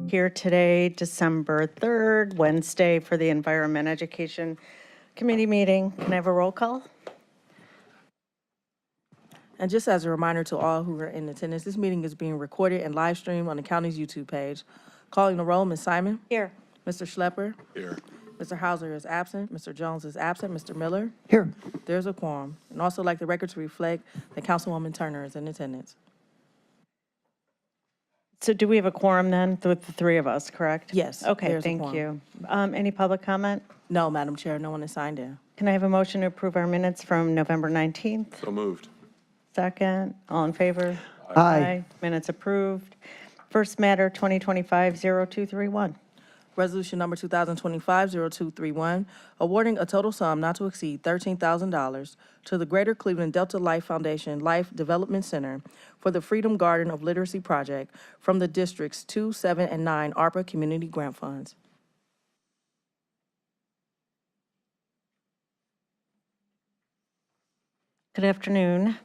here today, December 3rd, Wednesday, for the Environment Education Committee meeting. Can I have a roll call? And just as a reminder to all who are in attendance, this meeting is being recorded and live streamed on the county's YouTube page. Calling the roll, Ms. Simon. Here. Mr. Schlepper. Here. Mr. Hauser is absent. Mr. Jones is absent. Mr. Miller. Here. There's a quorum. And also like the record to reflect that Councilwoman Turner is in attendance. So do we have a quorum then with the three of us, correct? Yes, Okay, there's a thank quorum. you. Any public comment? No, Madam Chair, no one is signed in. Can I have a motion to approve our minutes from November 19th? So moved. Second, all in favor? Aye. Minutes approved. First matter, 2025-0231. Resolution number 2025-0231, awarding a total sum not to exceed $13,000 to the Greater Cleveland Delta Life Foundation Life Development Center for the Freedom Garden of Literacy Project from the Districts 2, 7, and 9 ARPA Community Grant Funds. Good afternoon.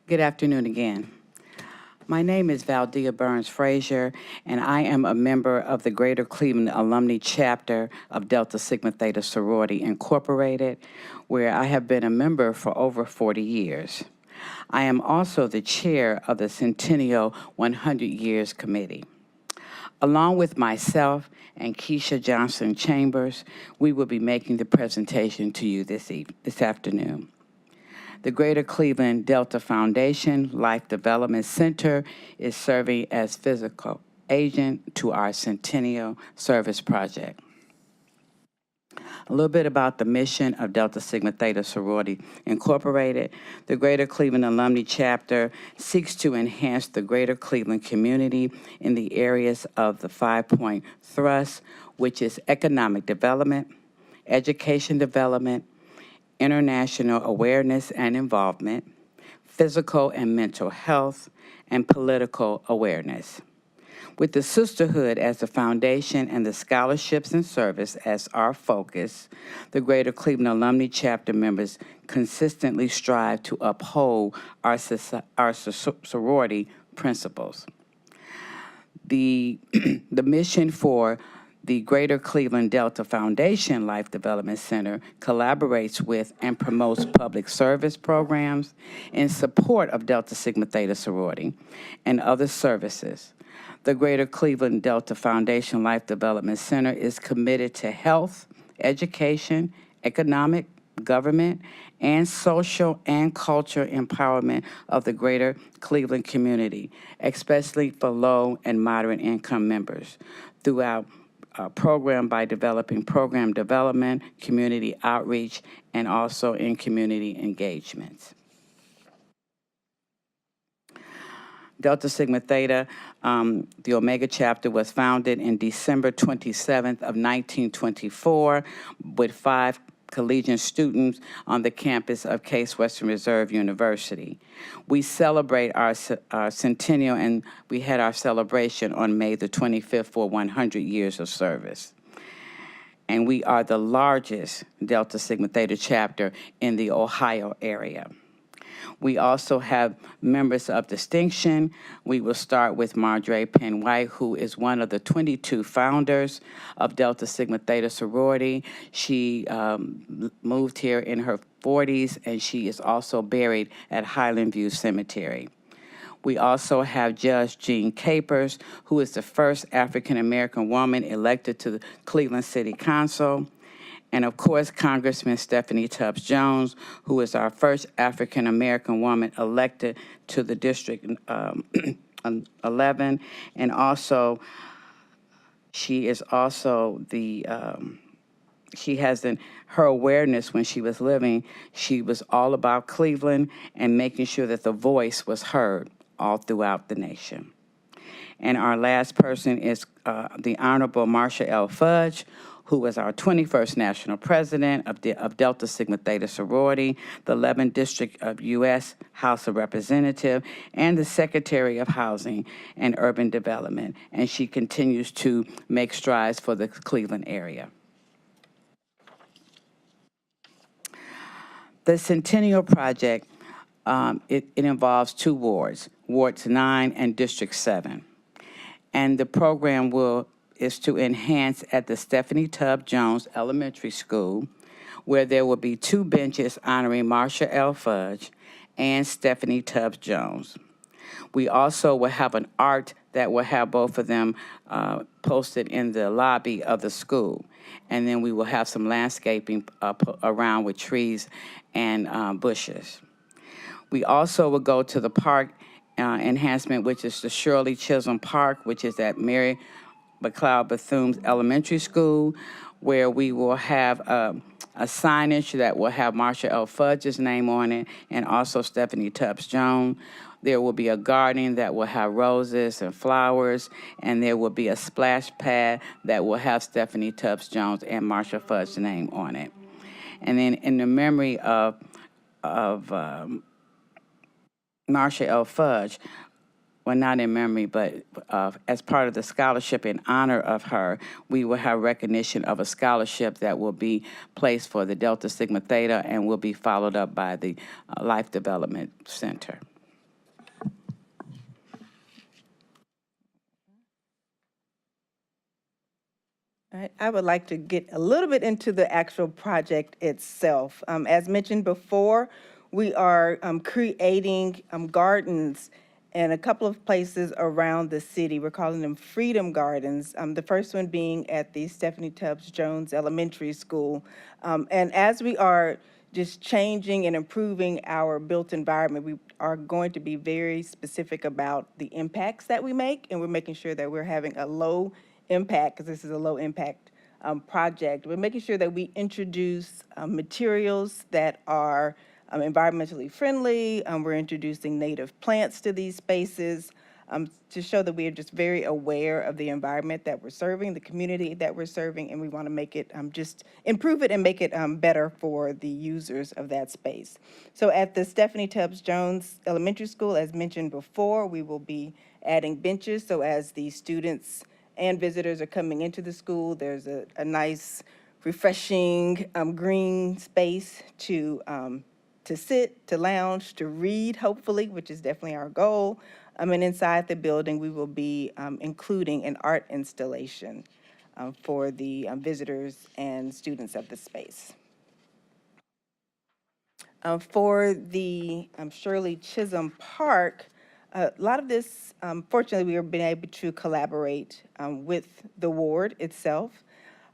Good afternoon again. My name is Valdia Burns Frazier, and I am a member of the Greater Cleveland Alumni Chapter of Delta Sigma Theta Sorority Incorporated, where I have been a member for over 40 years. I am also the chair of the Centennial 100 Years Committee. Along with myself and Keisha Johnson Chambers, we will be making the presentation to you this afternoon. The Greater Cleveland Delta Foundation Life Development Center is serving as physical agent to our Centennial Service Project. A little bit about the mission of Delta Sigma Theta Sorority Incorporated. The Greater Cleveland Alumni Chapter seeks to enhance the Greater Cleveland community in the areas of the 5-point thrust, which is economic development, education development, international awareness and involvement, physical and mental health, and political awareness. With the sisterhood as the foundation and the scholarships and service as our focus, the Greater Cleveland Alumni Chapter members consistently strive to uphold our sorority principles. The mission for the Greater Cleveland Delta Foundation Life Development Center collaborates with and promotes public service programs in support of Delta Sigma Theta Sorority and other services. The Greater Cleveland Delta Foundation Life Development Center is committed to health, education, economic, government, and social and cultural empowerment of the Greater Cleveland community, especially for low and moderate income members, throughout program by developing program development, community outreach, and also in community engagements. Delta Sigma Theta, the Omega chapter, was founded in December 27th of 1924 with 5 collegiate students on the campus of Case Western Reserve University. We celebrate our centennial, and we had our celebration on May the 25th for 100 years of service. And we are the largest Delta Sigma Theta chapter in the Ohio area. We also have members of distinction. We will start with Marjorie Penn White, who is one of the 22 founders of Delta Sigma Theta Sorority. She moved here in her 40s, and she is also buried at Highland View Cemetery. We also have Judge Jean Capers, who is the first African-American woman elected to the Cleveland City Council. And of course, Congressman Stephanie Tubbs Jones, who is our first African-American woman elected to the District 11. And also, she is also the, she has her awareness when she was living, she was all about Cleveland and making sure that the voice was heard all throughout the nation. And our last person is the Honorable Marsha L. Fudge, who was our 21st National President of Delta Sigma Theta Sorority, the 11th District of U.S. House of Representatives, and the Secretary of Housing and Urban Development. And she continues to make strides for the Cleveland area. The Centennial Project It involves two wards, Wards 9 and District 7. And the program is to enhance at the Stephanie Tubb Jones Elementary School, where there will be two benches honoring Marsha L. Fudge and Stephanie Tubbs Jones. We also will have an art that will have both of them posted in the lobby of the school. And then we will have some landscaping around with trees and bushes. We also will go to the park enhancement, which is the Shirley Chisholm Park, which is at Mary McLeod Bethune's Elementary School, where we will have a signage that will have Marsha L. Fudge's name on it and also Stephanie Tubbs Jones. There will be a garden that will have roses and flowers, and there will be a splash pad that will have Stephanie Tubbs Jones and Marsha Fudge's name on it. And then in the memory of Marsha L. Fudge, well, not in memory, but as part of the scholarship in honor of her, we will have recognition of a scholarship that will be placed for the Delta Sigma Theta and will be followed up by the Life Development Center. All right, I would like to get a little bit into the actual project itself. As mentioned before, we are creating gardens in a couple of places around the city. We're calling them Freedom Gardens, the first one being at the Stephanie Tubbs Jones Elementary School. And as we are just changing and improving our built environment, we are going to be very specific about the impacts that we make, and we're making sure that we're having a low impact, because this is a low impact project. We're making sure that we introduce materials that are environmentally friendly. We're introducing native plants to these spaces to show that we are just very aware of the environment that we're serving, the community that we're serving, and we want to make it just improve it and make it better for the users of that space. So at the Stephanie Tubbs Jones Elementary School, as mentioned before, we will be adding benches. So as the students and visitors are coming into the school, there's a nice, refreshing green space to sit, to lounge, to read, hopefully, which is definitely our goal. And inside the building, we will be including an art installation for the visitors and students of the space. For the Shirley Chisholm Park, a lot of this, fortunately, we have been able to collaborate with the ward itself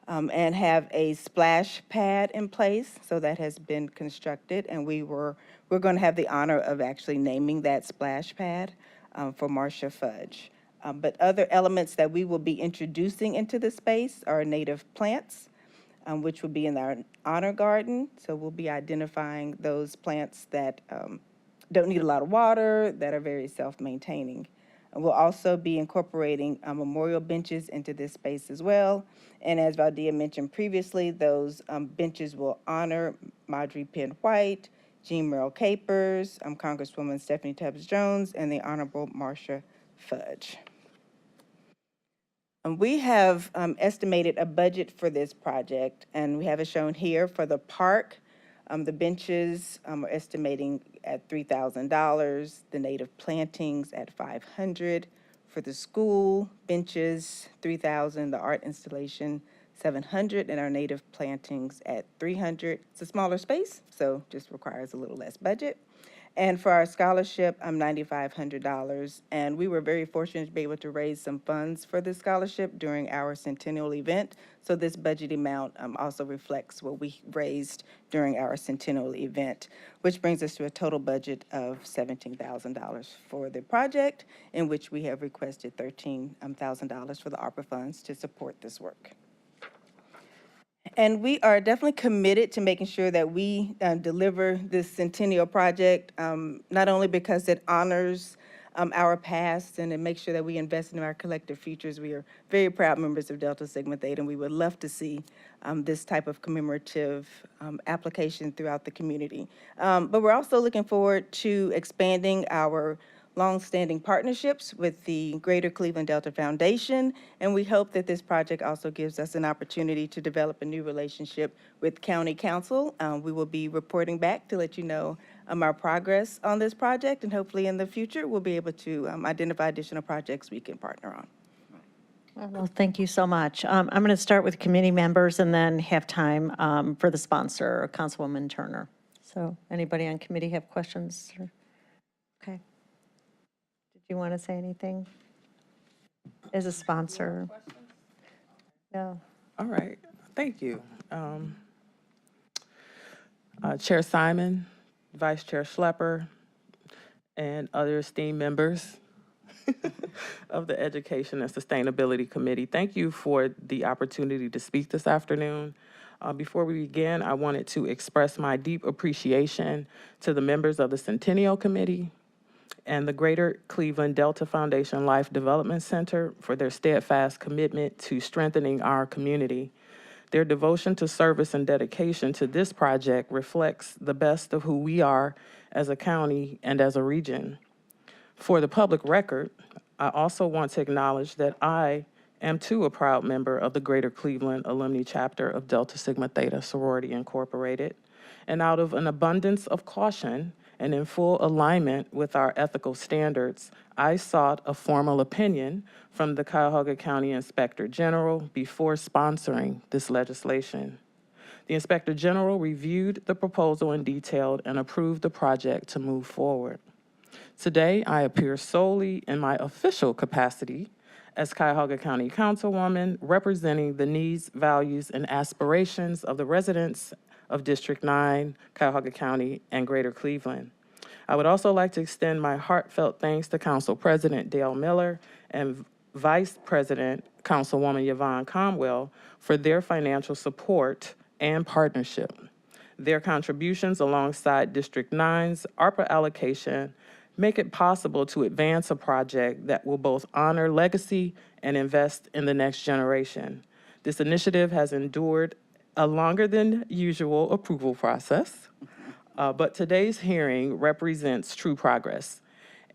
and have a splash pad in place. So that has been constructed, and we're going to have the honor of actually naming that splash pad for Marsha Fudge. But other elements that we will be introducing into the space are native plants, which will be in our honor garden. So we'll be identifying those plants that don't need a lot of water, that are very self-maintaining. And we'll also be incorporating memorial benches into this space as well. And as Valdia mentioned previously, those benches will honor Marjorie Penn White, Jean Merrill Capers, Congresswoman Stephanie Tubbs Jones, and the Honorable Marsha Fudge. We have estimated a budget for this project, and we have it shown here for the park. The benches are estimating at $3,000, the native plantings at $500. For the school benches, $3,000, the art installation, $700, and our native plantings at $300. It's a smaller space, so just requires a little less budget. And for our scholarship, $9,500. And we were very fortunate to be able to raise some funds for this scholarship during our centennial event. So this budget amount also reflects what we raised during our centennial event, which brings us to a total budget of $17,000 for the project, in which we have requested $13,000 for the ARPA funds to support this work. And we are definitely committed to making sure that we deliver this centennial project, not only because it honors our past and it makes sure that we invest in our collective futures. We are very proud members of Delta Sigma Theta, and we would love to see this type of commemorative application throughout the community. But we're also looking forward to expanding our longstanding partnerships with the Greater Cleveland Delta Foundation, and we hope that this project also gives us an opportunity to develop a new relationship with County Council. We will be reporting back to let you know our progress on this project, and hopefully in the future, we'll be able to identify additional projects we can partner on. Well, thank you so much. I'm going to start with committee members and then have time for the sponsor, Councilwoman Turner. So anybody on committee have questions? Okay. Did you want to say anything as a sponsor? No. All right, thank you. Chair Simon, Vice Chair Schlepper, and other esteemed members of the Education and Sustainability Committee, thank you for the opportunity to speak this afternoon. Before we begin, I wanted to express my deep appreciation to the members of the Centennial Committee and the Greater Cleveland Delta Foundation Life Development Center for their steadfast commitment to strengthening our community. Their devotion to service and dedication to this project reflects the best of who we are as a county and as a region. For the public record, I also want to acknowledge that I am too a proud member of the Greater Cleveland Alumni Chapter of Delta Sigma Theta Sorority Incorporated. And out of an abundance of caution and in full alignment with our ethical standards, I sought a formal opinion from the Cuyahoga County Inspector General before sponsoring this legislation. The Inspector General reviewed the proposal in detail and approved the project to move forward. Today, I appear solely in my official capacity as Cuyahoga County Councilwoman, representing the needs, values, and aspirations of the residents of District 9, Cuyahoga County, and Greater Cleveland. I would also like to extend my heartfelt thanks to Council President Dale Miller and Vice President Councilwoman Yvonne Conwell for their financial support and partnership. Their contributions alongside District 9's ARPA allocation make it possible to advance a project that will both honor legacy and invest in the next generation. This initiative has endured a longer than usual approval process, but today's hearing represents true progress.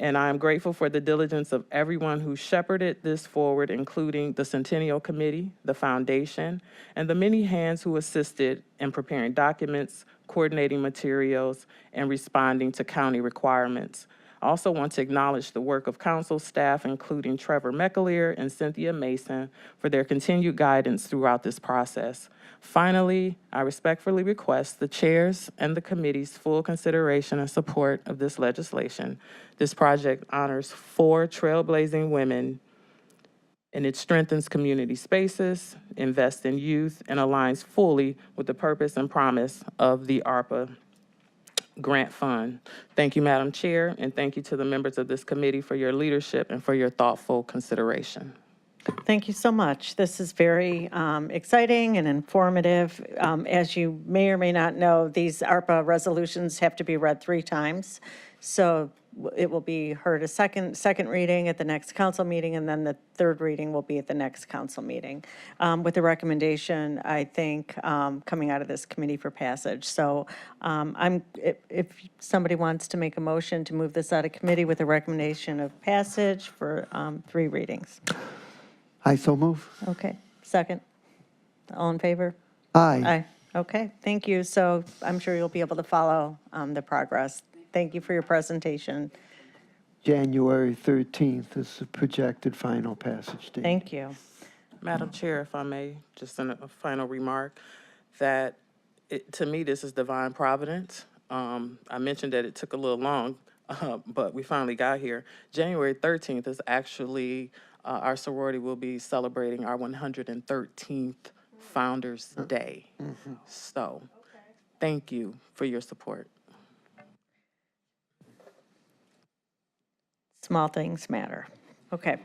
And I am grateful for the diligence of everyone who shepherded this forward, including the Centennial Committee, the Foundation, and the many hands who assisted in preparing documents, coordinating materials, and responding to county requirements. I also want to acknowledge the work of council staff, including Trevor McAleer and Cynthia Mason, for their continued guidance throughout this process. Finally, I respectfully request the chairs and the committee's full consideration and support of this legislation. This project honors 4 trailblazing women, and it strengthens community spaces, invests in youth, and aligns fully with the purpose and promise of the ARPA Grant Fund. Thank you, Madam Chair, and thank you to the members of this committee for your leadership and for your thoughtful consideration. Thank you so much. This is very exciting and informative. As you may or may not know, these ARPA resolutions have to be read 3 times. So it will be heard a second reading at the next council meeting, and then the 3rd reading will be at the next council meeting, with the recommendation, I think, coming out of this committee for passage. So if somebody wants to make a motion to move this out of committee with a recommendation of passage for 3 readings. I so move. Okay, second. All in favor? Aye. Aye. Okay, thank you. So I'm sure you'll be able to follow the progress. Thank you for your presentation. January 13th is the projected final passage date. Thank you. Madam Chair, if I may, just a final remark, that to me, this is divine providence. I mentioned that it took a little long, but we finally got here. January 13th is actually, our sorority will be celebrating our 113th Founders Day. So, thank you for your support. Small things matter. Okay,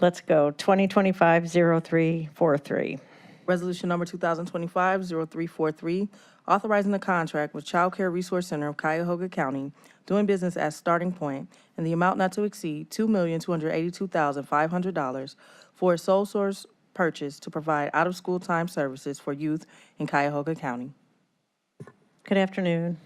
let's go. 2025-0343. Resolution number 2025-0343, authorizing a contract with Child Care Resource Center of Cuyahoga County, doing business as Starting Point, in the amount not to exceed $2,282,500 for a sole source purchase to provide out-of-school time services for youth in Cuyahoga County. Good afternoon.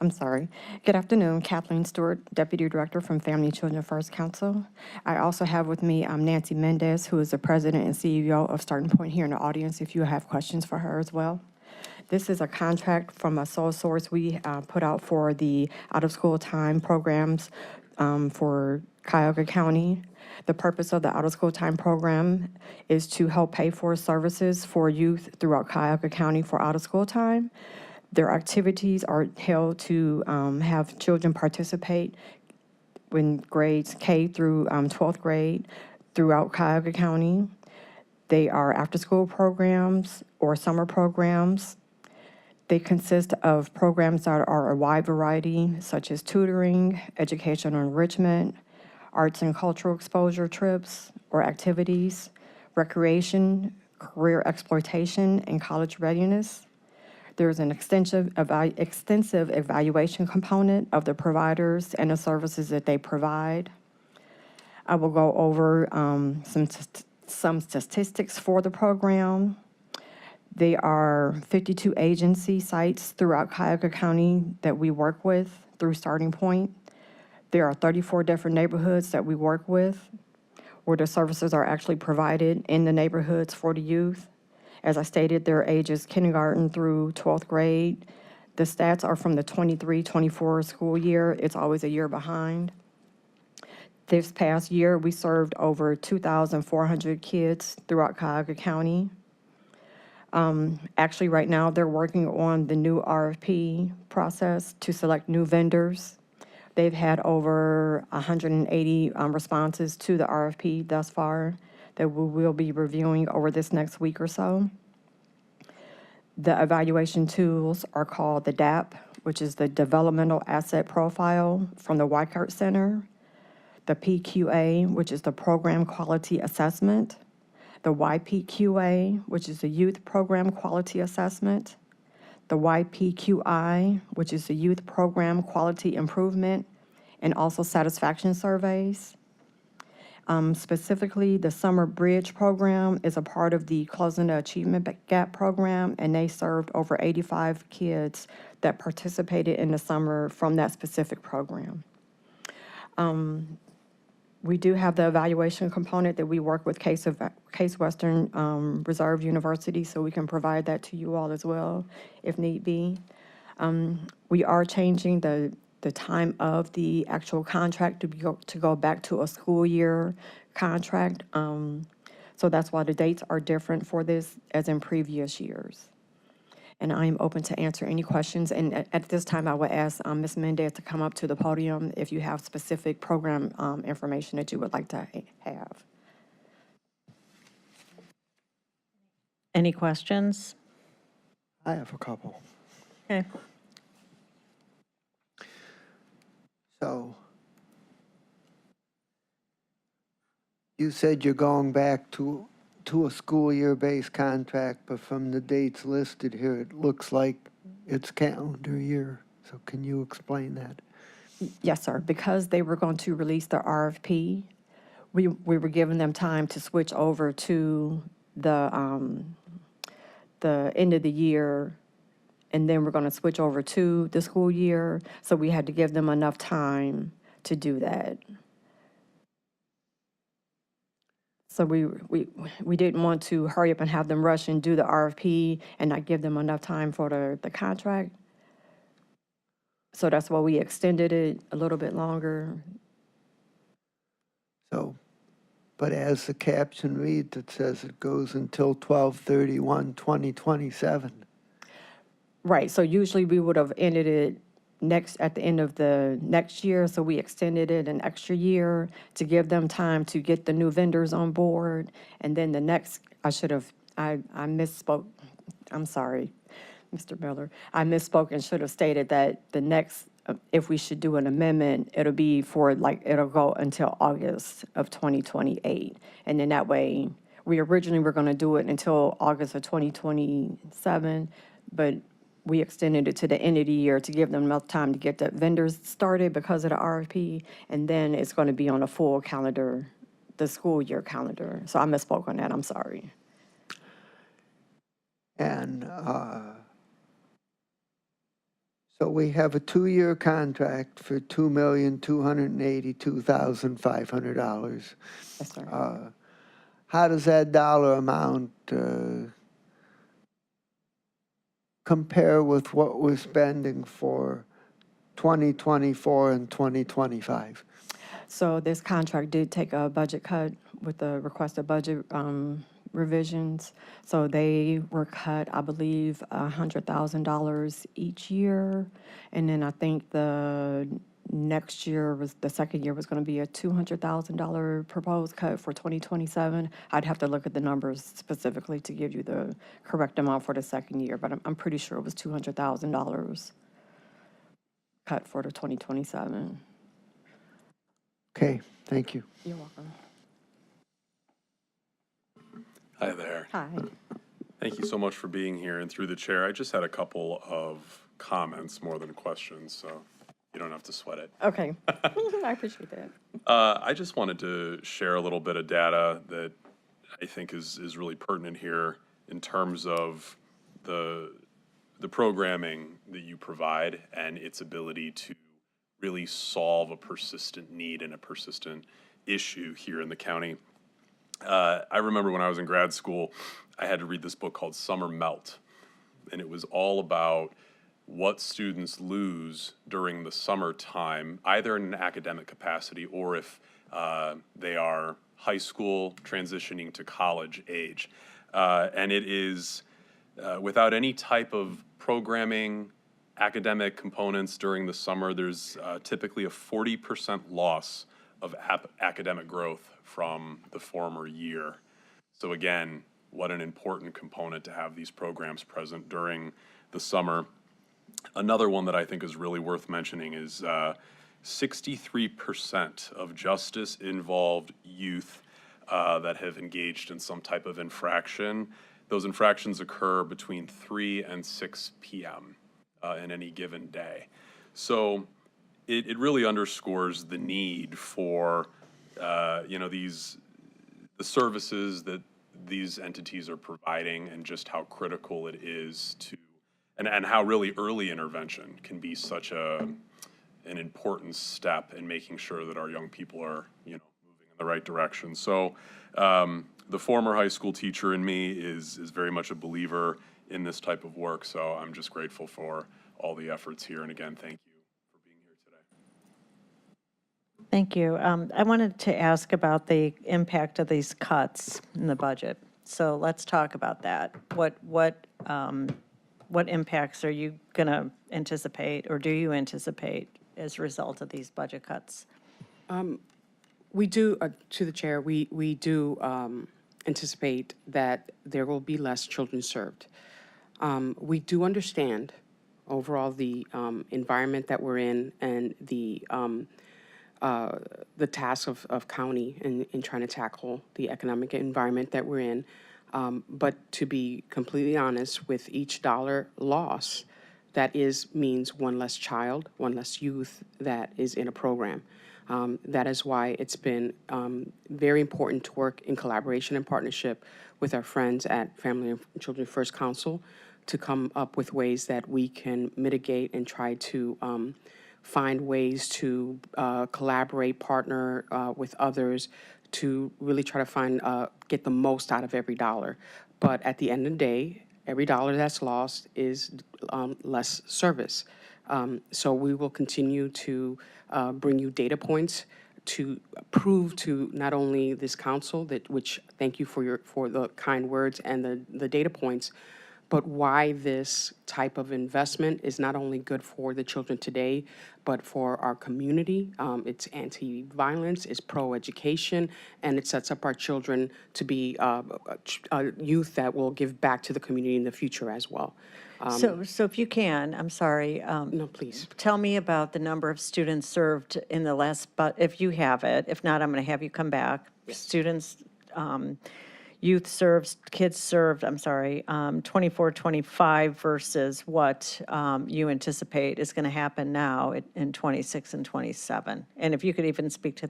I'm sorry. Good afternoon, Kathleen Stewart, Deputy Director from Family and Children First Council. I also have with me Nancy Mendez, who is the President and CEO of Starting Point here in the audience, if you have questions for her as well. This is a contract from a sole source we put out for the out-of-school time programs for Cuyahoga County. The purpose of the out-of-school time program is to help pay for services for youth throughout Cuyahoga County for out-of-school time. Their activities are held to have children participate in grades K through 12th grade throughout Cuyahoga County. They are after-school programs or summer programs. They consist of programs that are a wide variety, such as tutoring, educational enrichment, arts and cultural exposure trips or activities, recreation, career exploitation, and college readiness. There's an extensive evaluation component of the providers and the services that they provide. I will go over some statistics for the program. There are 52 agency sites throughout Cuyahoga County that we work with through Starting Point. There are 34 different neighborhoods that we work with where the services are actually provided in the neighborhoods for the youth. As I stated, their ages kindergarten through 12th grade. The stats are from the 23-24 school year. It's always a year behind. This past year, we served over 2,400 kids throughout Cuyahoga County. Actually, right now, they're working on the new RFP process to select new vendors. They've had over 180 responses to the RFP thus far that we will be reviewing over this next week or so. The evaluation tools are called the DAP, which is the Developmental Asset Profile from the Weikart Center, the PQA, which is the Program Quality Assessment, the YPQA, which is the Youth Program Quality Assessment, the YPQI, which is the Youth Program Quality Improvement, and also satisfaction surveys. Specifically, the Summer Bridge Program is a part of the Closing the Achievement Gap Program, and they served over 85 kids that participated in the summer from that specific program. We do have the evaluation component that we work with Case Western Reserve University, so we can provide that to you all as well, if need be. We are changing the time of the actual contract to go back to a school year contract. So that's why the dates are different for this as in previous years. And I am open to answer any questions. And at this time, I would ask Ms. Mendez to come up to the podium if you have specific program information that you would like to have. Any questions? I have a couple. Okay. So, you said you're going back to a school year-based contract, but from the dates listed here, it looks like it's calendar year. So can you explain that? Yes, sir. Because they were going to release the RFP, we were giving them time to switch over to the end of the year, and then we're going to switch over to the school year. So we had to give them enough time to do that. So we didn't want to hurry up and have them rush and do the RFP and not give them enough time for the contract. So that's why we extended it a little bit longer. So, but as the caption reads, it says it goes until 12/31/2027. Right, so usually we would have ended it at the end of the next year, so we extended it an extra year to give them time to get the new vendors on board. And then the next, I misspoke, I'm sorry, Mr. Miller. I misspoke and should have stated that the next, if we should do an amendment, it'll be it'll go until August of 2028. And then that way, we originally were gonna do it until August of 2027, but we extended it to the end of the year to give them enough time to get the vendors started because of the RFP, and then it's going to be on a full calendar, the school year calendar. So I misspoke on that, I'm sorry. And So we have a 2-year contract for $2,282,500. Yes, sir. How does that dollar amount compare with what we're spending for 2024 and 2025? So this contract did take a budget cut with the requested budget revisions. So they were cut, I believe, $100,000 each year. And then I think the next year was, the second year was going to be a $200,000 proposed cut for 2027. I'd have to look at the numbers specifically to give you the correct amount for the second year, but I'm pretty sure it was $200,000 cut for the 2027. Okay, thank you. You're welcome. Hi there. Hi. Thank you so much for being here. And through the chair, I just had a couple of comments more than questions, so you don't have to sweat it. Okay. I appreciate that. I just wanted to share a little bit of data that I think is really pertinent here in terms of the programming that you provide and its ability to really solve a persistent need and a persistent issue here in the county. I remember when I was in grad school, I had to read this book called Summer Melt, and it was all about what students lose during the summertime, either in an academic capacity or if they are high school transitioning to college age. And it is without any type of programming, academic components during the summer, there's typically a 40% loss of academic growth from the former year. So again, what an important component to have these programs present during the summer. Another one that I think is really worth mentioning is 63% of justice-involved youth that have engaged in some type of infraction. Those infractions occur between 3 and 6 p.m. In any given day. So it really underscores the need for the services that these entities are providing and just how critical it is to, and how really early intervention can be such an important step in making sure that our young people are, moving in the right direction. So the former high school teacher in me is very much a believer in this type of work. So I'm just grateful for all the efforts here. And again, thank you for being here today. Thank you. I wanted to ask about the impact of these cuts in the budget. So let's talk about that. What impacts are you going to anticipate, or do you anticipate as a result of these budget cuts? We do, to the chair, we do anticipate that there will be less children served. We do understand overall the environment that we're in and the task of county in trying to tackle the economic environment that we're in. But to be completely honest, with each dollar loss, that means one less child, one less youth that is in a program. That is why it's been very important to work in collaboration and partnership with our friends at Family and Children First Council to come up with ways that we can mitigate and try to find ways to collaborate, partner with others to really try to find, get the most out of every dollar. But at the end of the day, every dollar that's lost is less service. So we will continue to bring you data points to prove to not only this council, which thank you for the kind words and the data points, but why this type of investment is not only good for the children today, but for our community. It's anti-violence, it's pro-education, and it sets up our children to be a youth that will give back to the community in the future as well. So if you can, I'm sorry. No, please. Tell me about the number of students served in the last, but if you have it, if not, I'm going to have you come back. Students, youth served, kids served, 24, 25 versus what you anticipate is going to happen now in 26 and 27. And if you could even speak to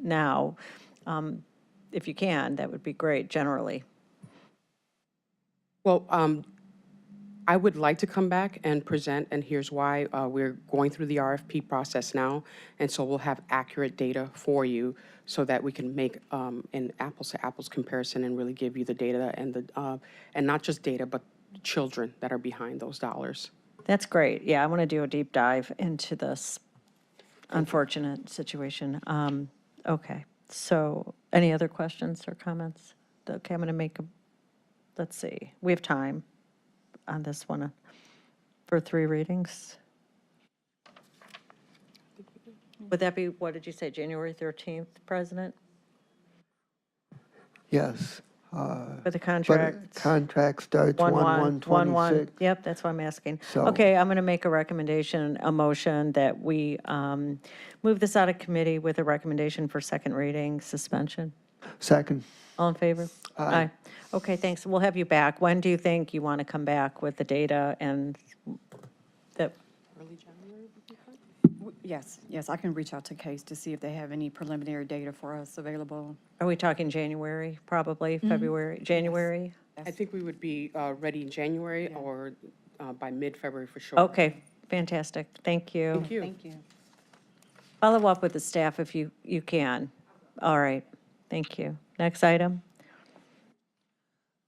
now, if you can, that would be great generally. Well, I would like to come back and present, and here's why. We're going through the RFP process now, and so we'll have accurate data for you so that we can make an apples-to-apples comparison and really give you the data and not just data, but children that are behind those dollars. That's great. Yeah, I want to do a deep dive into this unfortunate situation. Okay, so any other questions or comments? Okay, I'm going to make let's see, we have time on this one for 3 readings. Would that be, what did you say, January 13th, President? Yes. For the But contract? contract starts 1/1, 1/1/26. Yep, that's what I'm asking. So- Okay, I'm going to make a motion that we move this out of committee with a recommendation for second reading suspension. Second. All in favor? Aye. Okay, thanks. We'll have you back. When do you think you want to come back with the data and that? Yes, I can reach out to CASE to see if they have any preliminary data for us available. Are we talking January, probably, February, January? I think we would be ready in January or by mid-February for sure. Okay, fantastic. Thank you. Thank you. Thank you. Follow up with the staff if you can. All right, thank you. Next item.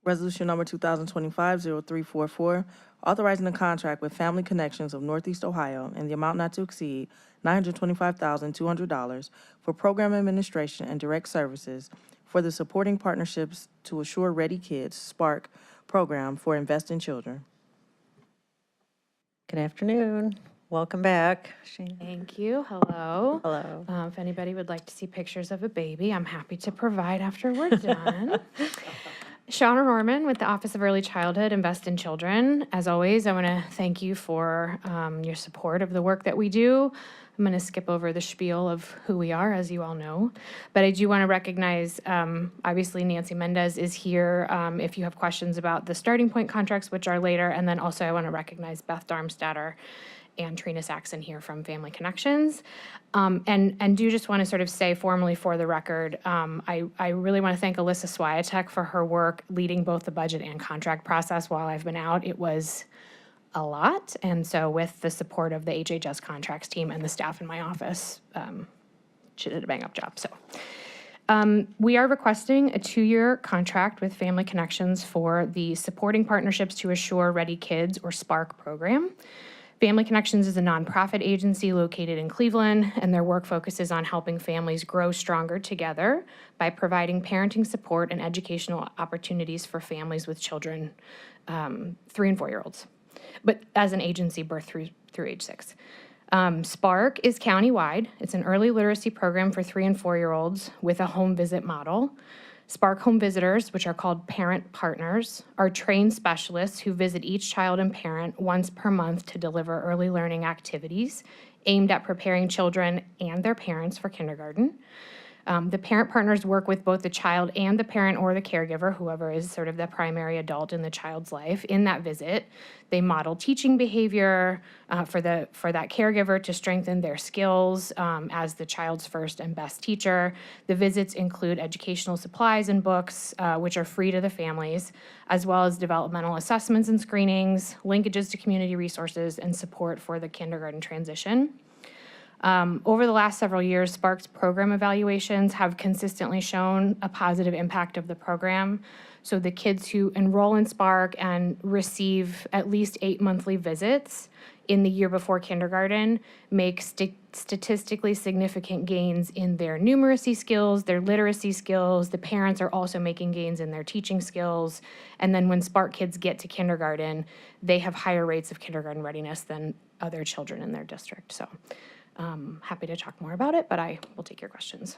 Resolution number 2025-0344, authorizing a contract with Family Connections of Northeast Ohio in the amount not to exceed $925,200 for program administration and direct services for the Supporting Partnerships to Assure Ready Kids, SPARK, program for Invest in Children. Good afternoon. Welcome back. Thank you. Hello. Hello. If anybody would like to see pictures of a baby, I'm happy to provide after we're done. Shauna Norman with the Office of Early Childhood, Invest in Children. As always, I want to thank you for your support of the work that we do. I'm going to skip over the spiel of who we are, as you all know. But I do want to recognize, obviously, Nancy Mendez is here if you have questions about the starting point contracts, which are later. And then also I want to recognize Beth Darmstadter and Trina Saxon here from Family Connections. And do just want to sort of say formally for the record, I really want to thank Alyssa Swiatek for her work leading both the budget and contract process while I've been out. It was a lot. And so with the support of the HHS contracts team and the staff in my office, she did a bang-up job. So we are requesting a 2-year contract with Family Connections for the Supporting Partnerships to Assure Ready Kids, or SPARK program. Family Connections is a nonprofit agency located in Cleveland, and their work focuses on helping families grow stronger together by providing parenting support and educational opportunities for families with children, 3 and 4-year-olds, but as an agency, birth through age 6. SPARK is countywide. It's an early literacy program for 3 and 4-year-olds with a home visit model. SPARK home visitors, which are called parent partners, are trained specialists who visit each child and parent once per month to deliver early learning activities aimed at preparing children and their parents for kindergarten. The parent partners work with both the child and the parent or the caregiver, whoever is sort of the primary adult in the child's life, in that visit. They model teaching behavior for that caregiver to strengthen their skills as the child's first and best teacher. The visits include educational supplies and books, which are free to the families, as well as developmental assessments and screenings, linkages to community resources, and support for the kindergarten transition. Over the last several years, SPARK's program evaluations have consistently shown a positive impact of the program. So the kids who enroll in SPARK and receive at least 8 monthly visits in the year before kindergarten make statistically significant gains in their numeracy skills, their literacy skills. The parents are also making gains in their teaching skills. And then when SPARK kids get to kindergarten, they have higher rates of kindergarten readiness than other children in their district. So happy to talk more about it, but I will take your questions.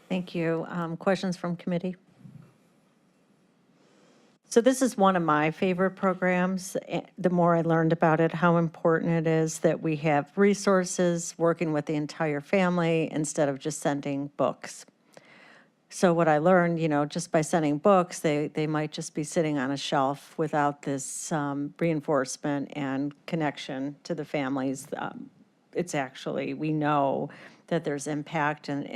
Thank you. Questions from committee? So this is one of my favorite programs. The more I learned about it, how important it is that we have resources working with the entire family instead of just sending books. So what I learned, just by sending books, they might just be sitting on a shelf without this reinforcement and connection to the families. It's actually, we know that there's impact. And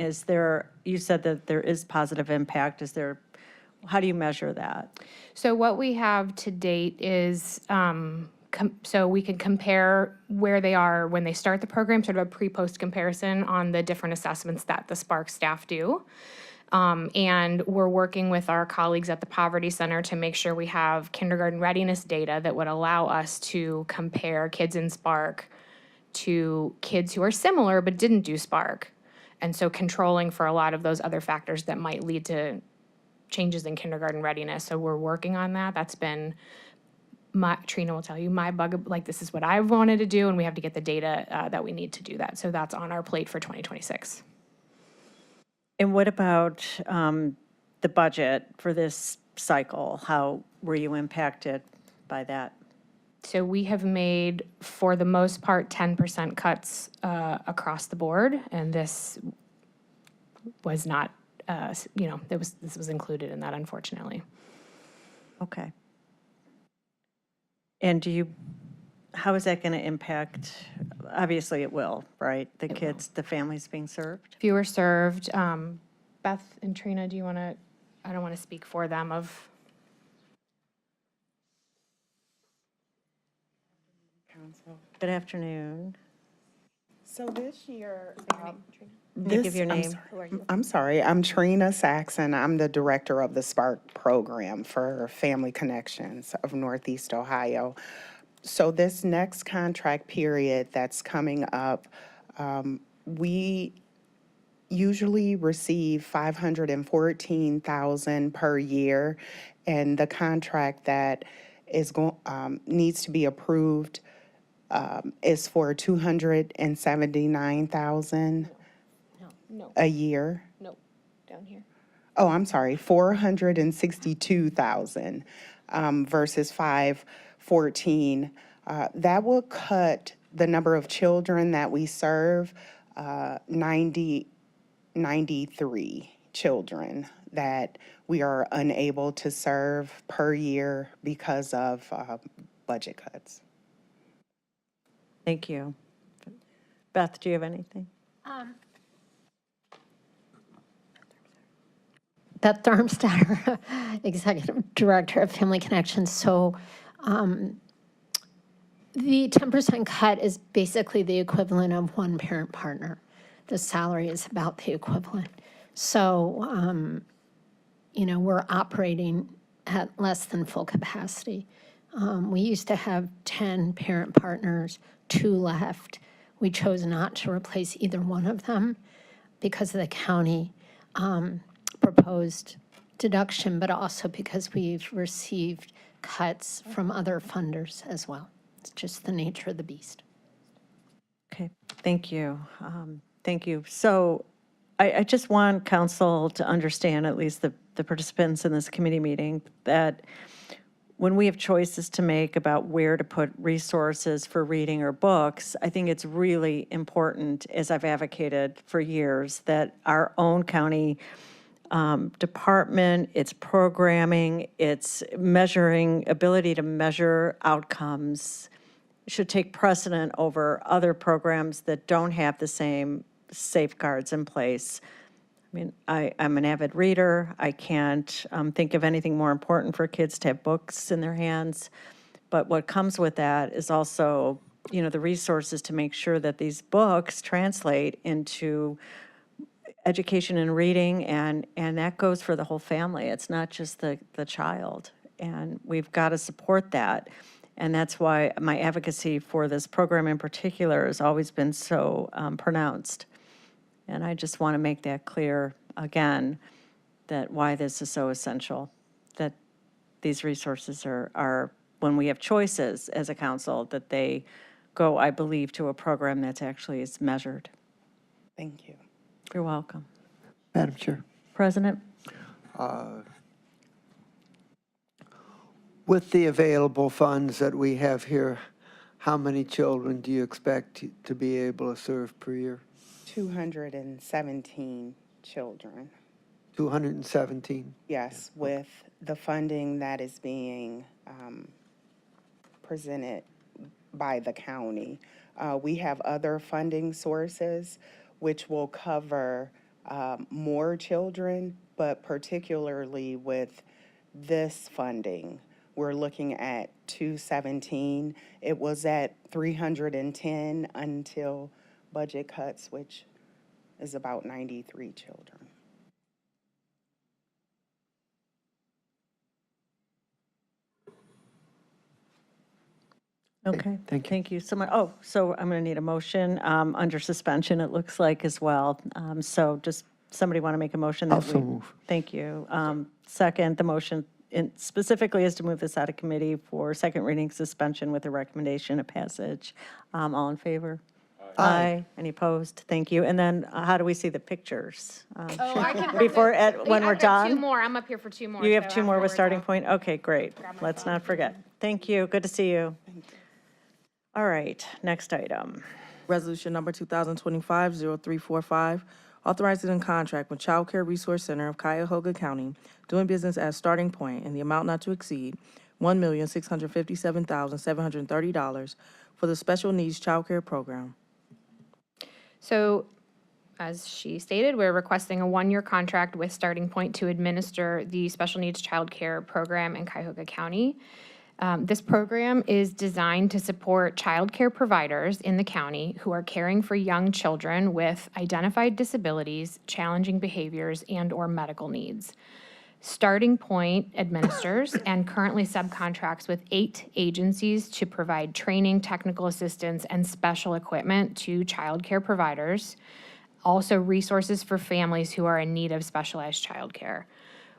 you said that there is positive impact. How do you measure that? So what we have to date is so we can compare where they are when they start the program, sort of a pre-post comparison on the different assessments that the Spark staff do. And we're working with our colleagues at the Poverty Center to make sure we have kindergarten readiness data that would allow us to compare kids in Spark to kids who are similar but didn't do Spark. And so controlling for a lot of those other factors that might lead to changes in kindergarten readiness. So we're working on that. That's been Trina will tell you, my bug, like this is what I've wanted to do, and we have to get the data that we need to do that. So that's on our plate for 2026. And what about the budget for this cycle? How were you impacted by that? So we have made, for the most part, 10% cuts across the board, and this was not, this was included in that, unfortunately. Okay. And how is that going to impact, obviously it will, right? The kids, the families being served? Fewer served. Beth and Trina, do you want to, I don't want to speak for them of. Good afternoon. So this year, Give your name. I'm sorry, I'm Trina Saxon. I'm the director of the Spark program for Family Connections of Northeast Ohio. So this next contract period that's coming up, we usually receive $514,000 per year, and the contract that is needs to be approved is for $279,000 No, a year. no, down here. Oh, I'm sorry, 462,000 versus 514. That will cut the number of children that we serve, 93 children that we are unable to serve per year because of budget cuts. Thank you. Beth, do you have anything? Beth Darmstadt, Executive Director of Family Connections. So the 10% cut is basically the equivalent of one parent partner. The salary is about the equivalent. So, we're operating at less than full capacity. We used to have 10 parent partners, 2 left. We chose not to replace either one of them because of the county proposed deduction, but also because we've received cuts from other funders as well. It's just the nature of the beast. Okay, thank you. Thank you. So I just want council to understand, at least the participants in this committee meeting, that when we have choices to make about where to put resources for reading or books, I think it's really important, as I've advocated for years, that our own county department, its programming, its ability to measure outcomes should take precedent over other programs that don't have the same safeguards in place. I mean, I'm an avid reader. I can't think of anything more important for kids to have books in their hands. But what comes with that is also, the resources to make sure that these books translate into education and reading, and that goes for the whole family. It's not just the child. And we've got to support that. And that's why my advocacy for this program in particular has always been so pronounced. And I just want to make that clear again, that why this is so essential, that these resources are when we have choices as a council, that they go, I believe, to a program that's actually is measured. Thank you. You're welcome. Madam Chair. President? With the available funds that we have here, how many children do you expect to be able to serve per year? 217 children. 217? Yes, with the funding that is being presented by the county. We have other funding sources which will cover more children, but particularly with this funding, we're looking at 217. It was at 310 until budget cuts, which is about 93 children. Okay, thank you. thank you so much. Oh, so I'm going to need a motion under suspension, it looks like, as well. So just, somebody want to make a motion? that Also we- move. Thank you. Second, the motion specifically is to move this out of committee for second reading suspension with a recommendation of passage. All in favor? Aye. Any opposed? Thank you. And then how do we see the pictures? Oh, I can. Before, when we're I've got two done? more. I'm up here for two more. You have so two more with afterwards starting I'll- point? Okay, great. Grab my Let's phone. not forget. Thank you. Good to see you. All right, next item. Resolution number 2025-0345, authorizing a contract with Child Care Resource Center of Cuyahoga County, doing business as Starting Point in the amount not to exceed $1,657,730 for the Special Needs Child Care Program. So, as she stated, we're requesting a one-year contract with Starting Point to administer the Special Needs Child Care Program in Cuyahoga County. This program is designed to support child care providers in the county who are caring for young children with identified disabilities, challenging behaviors, and/or medical needs. Starting Point administers and currently subcontracts with 8 agencies to provide training, technical assistance, and special equipment to child care providers, also resources for families who are in need of specialized child care.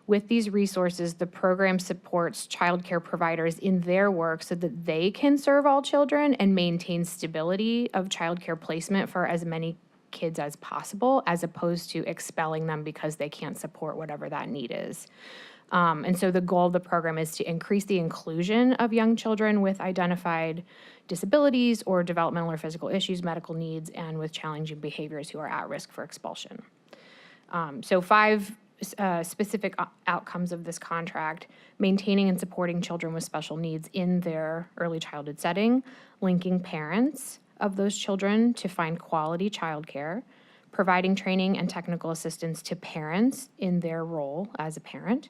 With these resources, the program supports child care providers in their work so that they can serve all children and maintain stability of child care placement for as many kids as possible, as opposed to expelling them because they can't support whatever that need is. And so the goal of the program is to increase the inclusion of young children with identified disabilities or developmental or physical issues, medical needs, and with challenging behaviors who are at risk for expulsion. So 5 specific outcomes of this contract: maintaining and supporting children with special needs in their early childhood setting, linking parents of those children to find quality childcare, providing training and technical assistance to parents in their role as a parent,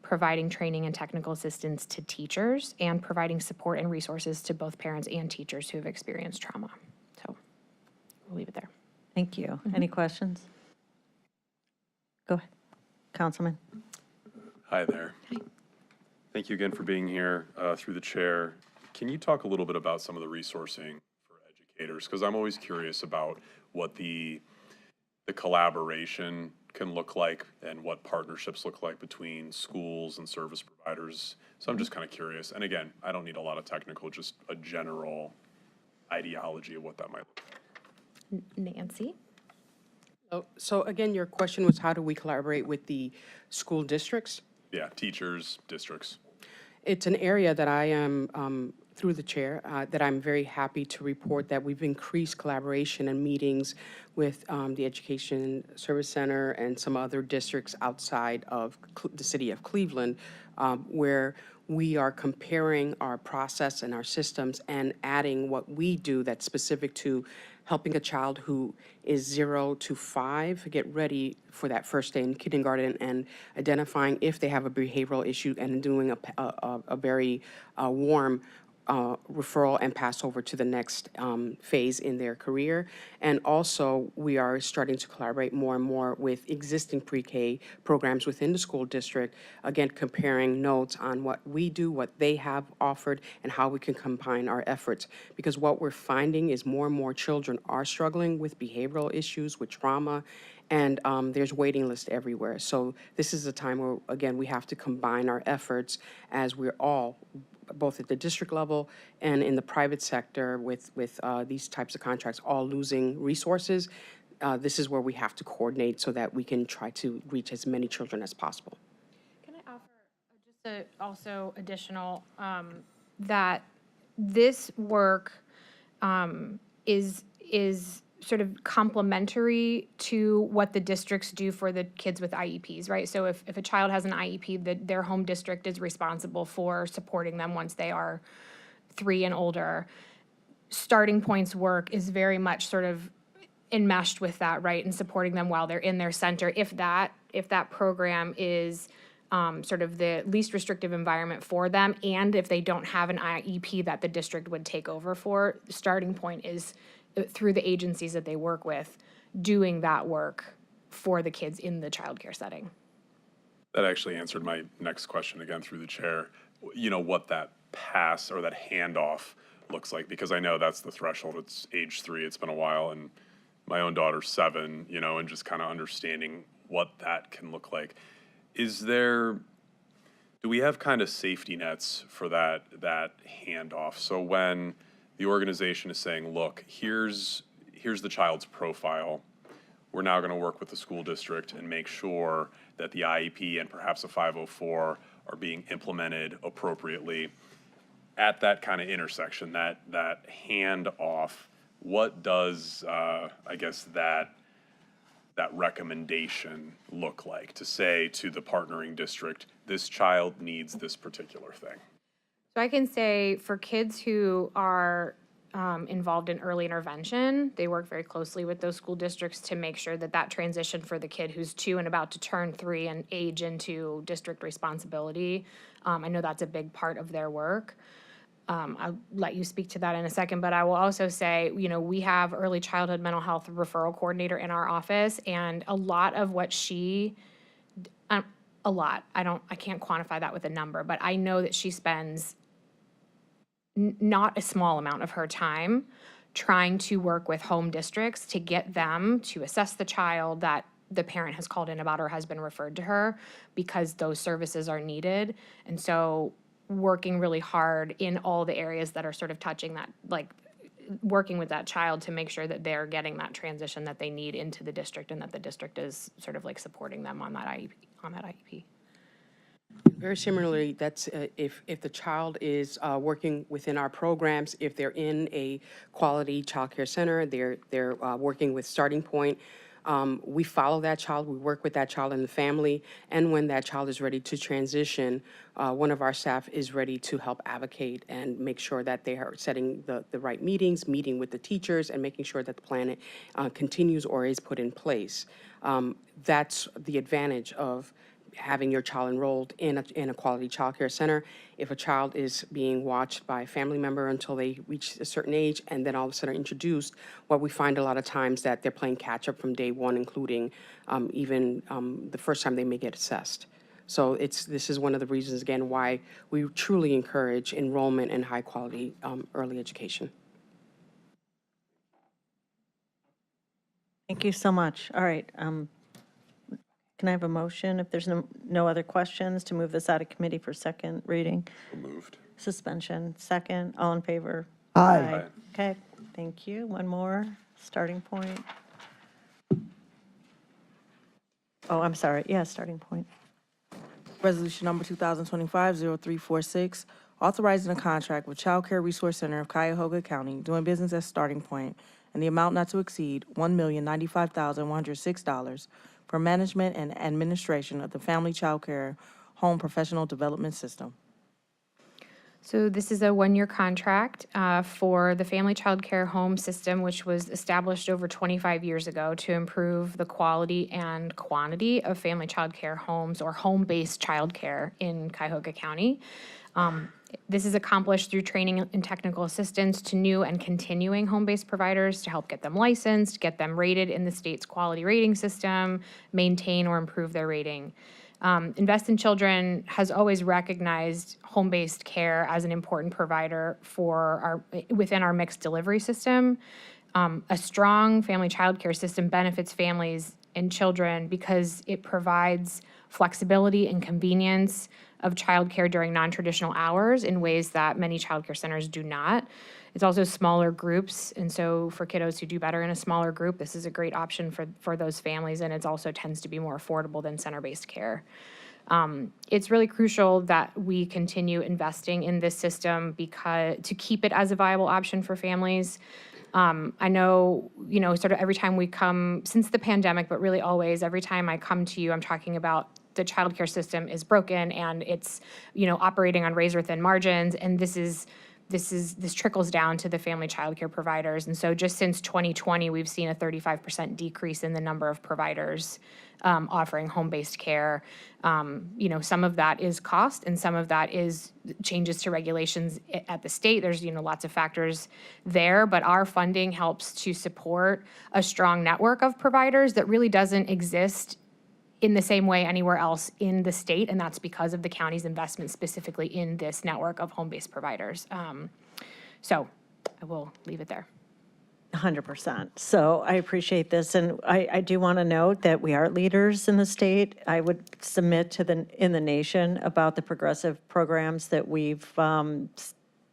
providing training and technical assistance to teachers, and providing support and resources to both parents and teachers who have experienced trauma. So we'll leave it there. Thank you. Any questions? Go ahead, Councilman. Hi there. Thank you again for being here through the chair. Can you talk a little bit about some of the resourcing for educators? Because I'm always curious about what the collaboration can look like and what partnerships look like between schools and service providers. So I'm just kind of curious. And again, I don't need a lot of technical, just a general ideology of what that might look like. Nancy? So again, your question was how do we collaborate with the school districts? Yeah, teachers, districts. It's an area that I am, through the chair, that I'm very happy to report that we've increased collaboration and meetings with the Education Service Center and some other districts outside of the city of Cleveland, where we are comparing our process and our systems and adding what we do that's specific to helping a child who is 0 to 5 get ready for that first day in kindergarten and identifying if they have a behavioral issue and doing a very warm referral and pass over to the next phase in their career. And also, we are starting to collaborate more and more with existing pre-K programs within the school district, again, comparing notes on what we do, what they have offered, and how we can combine our efforts. Because what we're finding is more and more children are struggling with behavioral issues, with trauma, and there's waiting lists everywhere. So this is a time where, again, we have to combine our efforts as we're all, both at the district level and in the private sector with these types of contracts, all losing resources. This is where we have to coordinate so that we can try to reach as many children as possible. Can I offer just also additional, that this work is sort of complementary to what the districts do for the kids with IEPs, right? So if a child has an IEP, their home district is responsible for supporting them once they are 3 and older. Starting Point's work is very much sort of enmeshed with that, right, and supporting them while they're in their center. If that program is sort of the least restrictive environment for them. And if they don't have an IEP that the district would take over for, the starting point is through the agencies that they work with, doing that work for the kids in the childcare setting. That actually answered my next question again through the chair. You know, what that pass or that handoff looks like, because I know that's the threshold. It's age 3. It's been a while, and my own daughter's 7, you know, and just kind of understanding what that can look like. Do we have kind of safety nets for that handoff? So when the organization is saying, look, here's the child's profile, we're now going to work with the school district and make sure that the IEP and perhaps a 504 are being implemented appropriately. At that kind of intersection, that handoff, what does, I guess, that recommendation look like to say to the partnering district, this child needs this particular thing? So I can say for kids who are involved in early intervention, they work very closely with those school districts to make sure that that transition for the kid who's 2 and about to turn 3 and age into district responsibility, I know that's a big part of their work. I'll let you speak to that in a second, but I will also say, you know, we have early childhood mental health referral coordinator in our office, and a lot of what she, I can't quantify that with a number, but I know that she spends not a small amount of her time trying to work with home districts to get them to assess the child that the parent has called in about or has been referred to her, because those services are needed. And so working really hard in all the areas that are sort of touching that, like working with that child to make sure that they're getting that transition that they need into the district, and that the district is sort of like supporting them on that IEP. Very similarly, that's if the child is working within our programs, if they're in a quality childcare center, they're working with Starting Point, we follow that child, we work with that child and the family, and when that child is ready to transition, one of our staff is ready to help advocate and make sure that they are setting the right meetings, meeting with the teachers, and making sure that the plan continues or is put in place. That's the advantage of having your child enrolled in a quality childcare center. If a child is being watched by a family member until they reach a certain age and then all of a sudden introduced, what we find a lot of times that they're playing catch up from day one, including even the first time they may get assessed. So this is one of the reasons, again, why we truly encourage enrollment in high quality early education. Thank you so much. All right. Can I have a motion, if there's no other questions, to move this out of committee for second reading? Moved. Suspension, second, all in favor? Aye. Okay, thank you. One more, Starting Point. Oh, I'm sorry, yeah, Starting Point. Resolution number 2025-0346, authorizing a contract with Child Care Resource Center of Cuyahoga County, doing business as Starting Point, and the amount not to exceed $1,095,106 for management and administration of the Family Child Care Home Professional Development System. So this is a 1-year contract for the Family Child Care Home System, which was established over 25 years ago to improve the quality and quantity of family child care homes or home-based child care in Cuyahoga County. This is accomplished through training and technical assistance to new and continuing home-based providers to help get them licensed, get them rated in the state's quality rating system, maintain or improve their rating. Invest in Children has always recognized home-based care as an important provider within our mixed delivery system. A strong family child care system benefits families and children because it provides flexibility and convenience of childcare during non-traditional hours in ways that many childcare centers do not. It's also smaller groups, and so for kiddos who do better in a smaller group, this is a great option for those families, and it also tends to be more affordable than center-based care. It's really crucial that we continue investing in this system to keep it as a viable option for families. I know, sort of every time we come, since the pandemic, but really always, every time I come to you, I'm talking about the childcare system is broken and it's, operating on razor-thin margins, and this trickles down to the family childcare providers. And so just since 2020, we've seen a 35% decrease in the number of providers offering home-based care. Some of that is cost and some of that is changes to regulations at the state. There's, lots of factors there, but our funding helps to support a strong network of providers that really doesn't exist in the same way anywhere else in the state, and that's because of the county's investment specifically in this network of home-based providers. So I will leave it there. 100%. So I appreciate this, and I do want to note that we are leaders in the state. I would submit to in the nation about the progressive programs that we've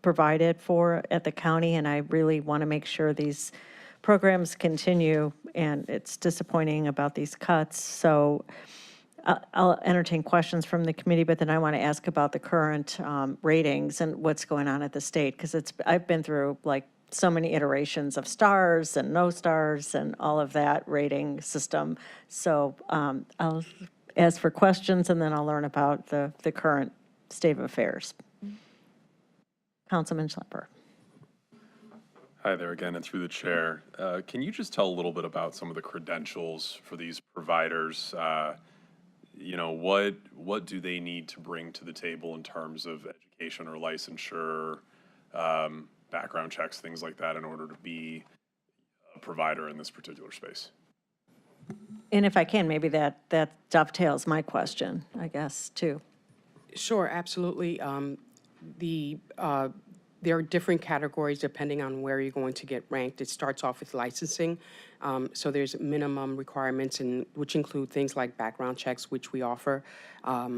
provided for at the county, and I really want to make sure these programs continue, and it's disappointing about these cuts. So I'll entertain questions from the committee, but then I want to ask about the current ratings and what's going on at the state, because I've been through like so many iterations of stars and no stars and all of that rating system. So I'll ask for questions, and then I'll learn about the current state of affairs. Councilman Schlepper. Hi there again, and through the chair. Can you just tell a little bit about some of the credentials for these providers? What do they need to bring to the table in terms of education or licensure, background checks, things like that, in order to be a provider in this particular space? And if I can, maybe that dovetails my question, I guess, too. Sure, absolutely. There are different categories depending on where you're going to get ranked. It starts off with licensing. So there's minimum requirements, which include things like background checks, which we offer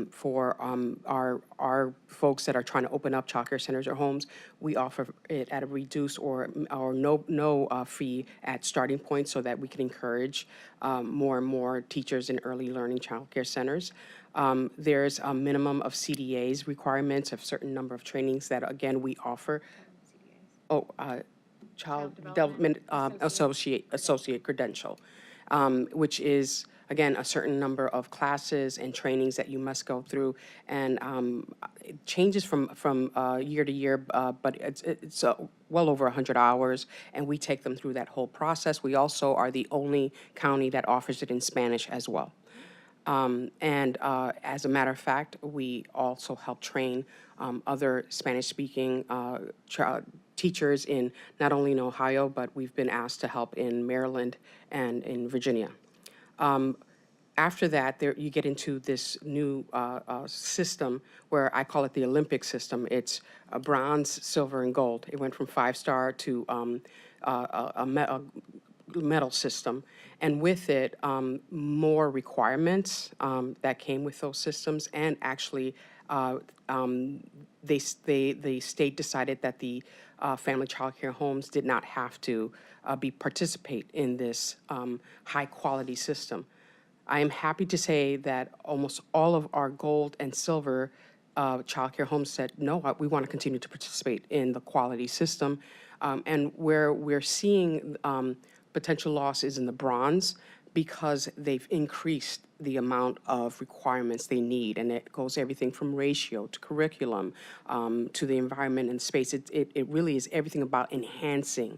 for our folks that are trying to open up child care centers or homes. We offer it at a reduced or no fee at starting point, so that we can encourage more and more teachers in early learning child care centers. There's a minimum of CDA's requirements, of certain number of trainings that, again, we offer. Child Development Associate Credential, which is, again, a certain number of classes and trainings that you must go through. And it changes from year to year, but it's well over 100 hours, and we take them through that whole process. We also are the only county that offers it in Spanish as well. As a matter of fact, we also help train other Spanish-speaking teachers in not only in Ohio, but we've been asked to help in Maryland and in Virginia. After that, you get into this new system where I call it the Olympic system. It's a bronze, silver, and gold. It went from 5-star to a medal system, and with it, more requirements that came with those systems, and actually, the state decided that the family child care homes did not have to participate in this high-quality system. I am happy to say that almost all of our gold and silver child care homes said, no, we want to continue to participate in the quality system. And where we're seeing potential loss is in the bronze, because they've increased the amount of requirements they need. And it goes everything from ratio to curriculum to the environment and space. It really is everything about enhancing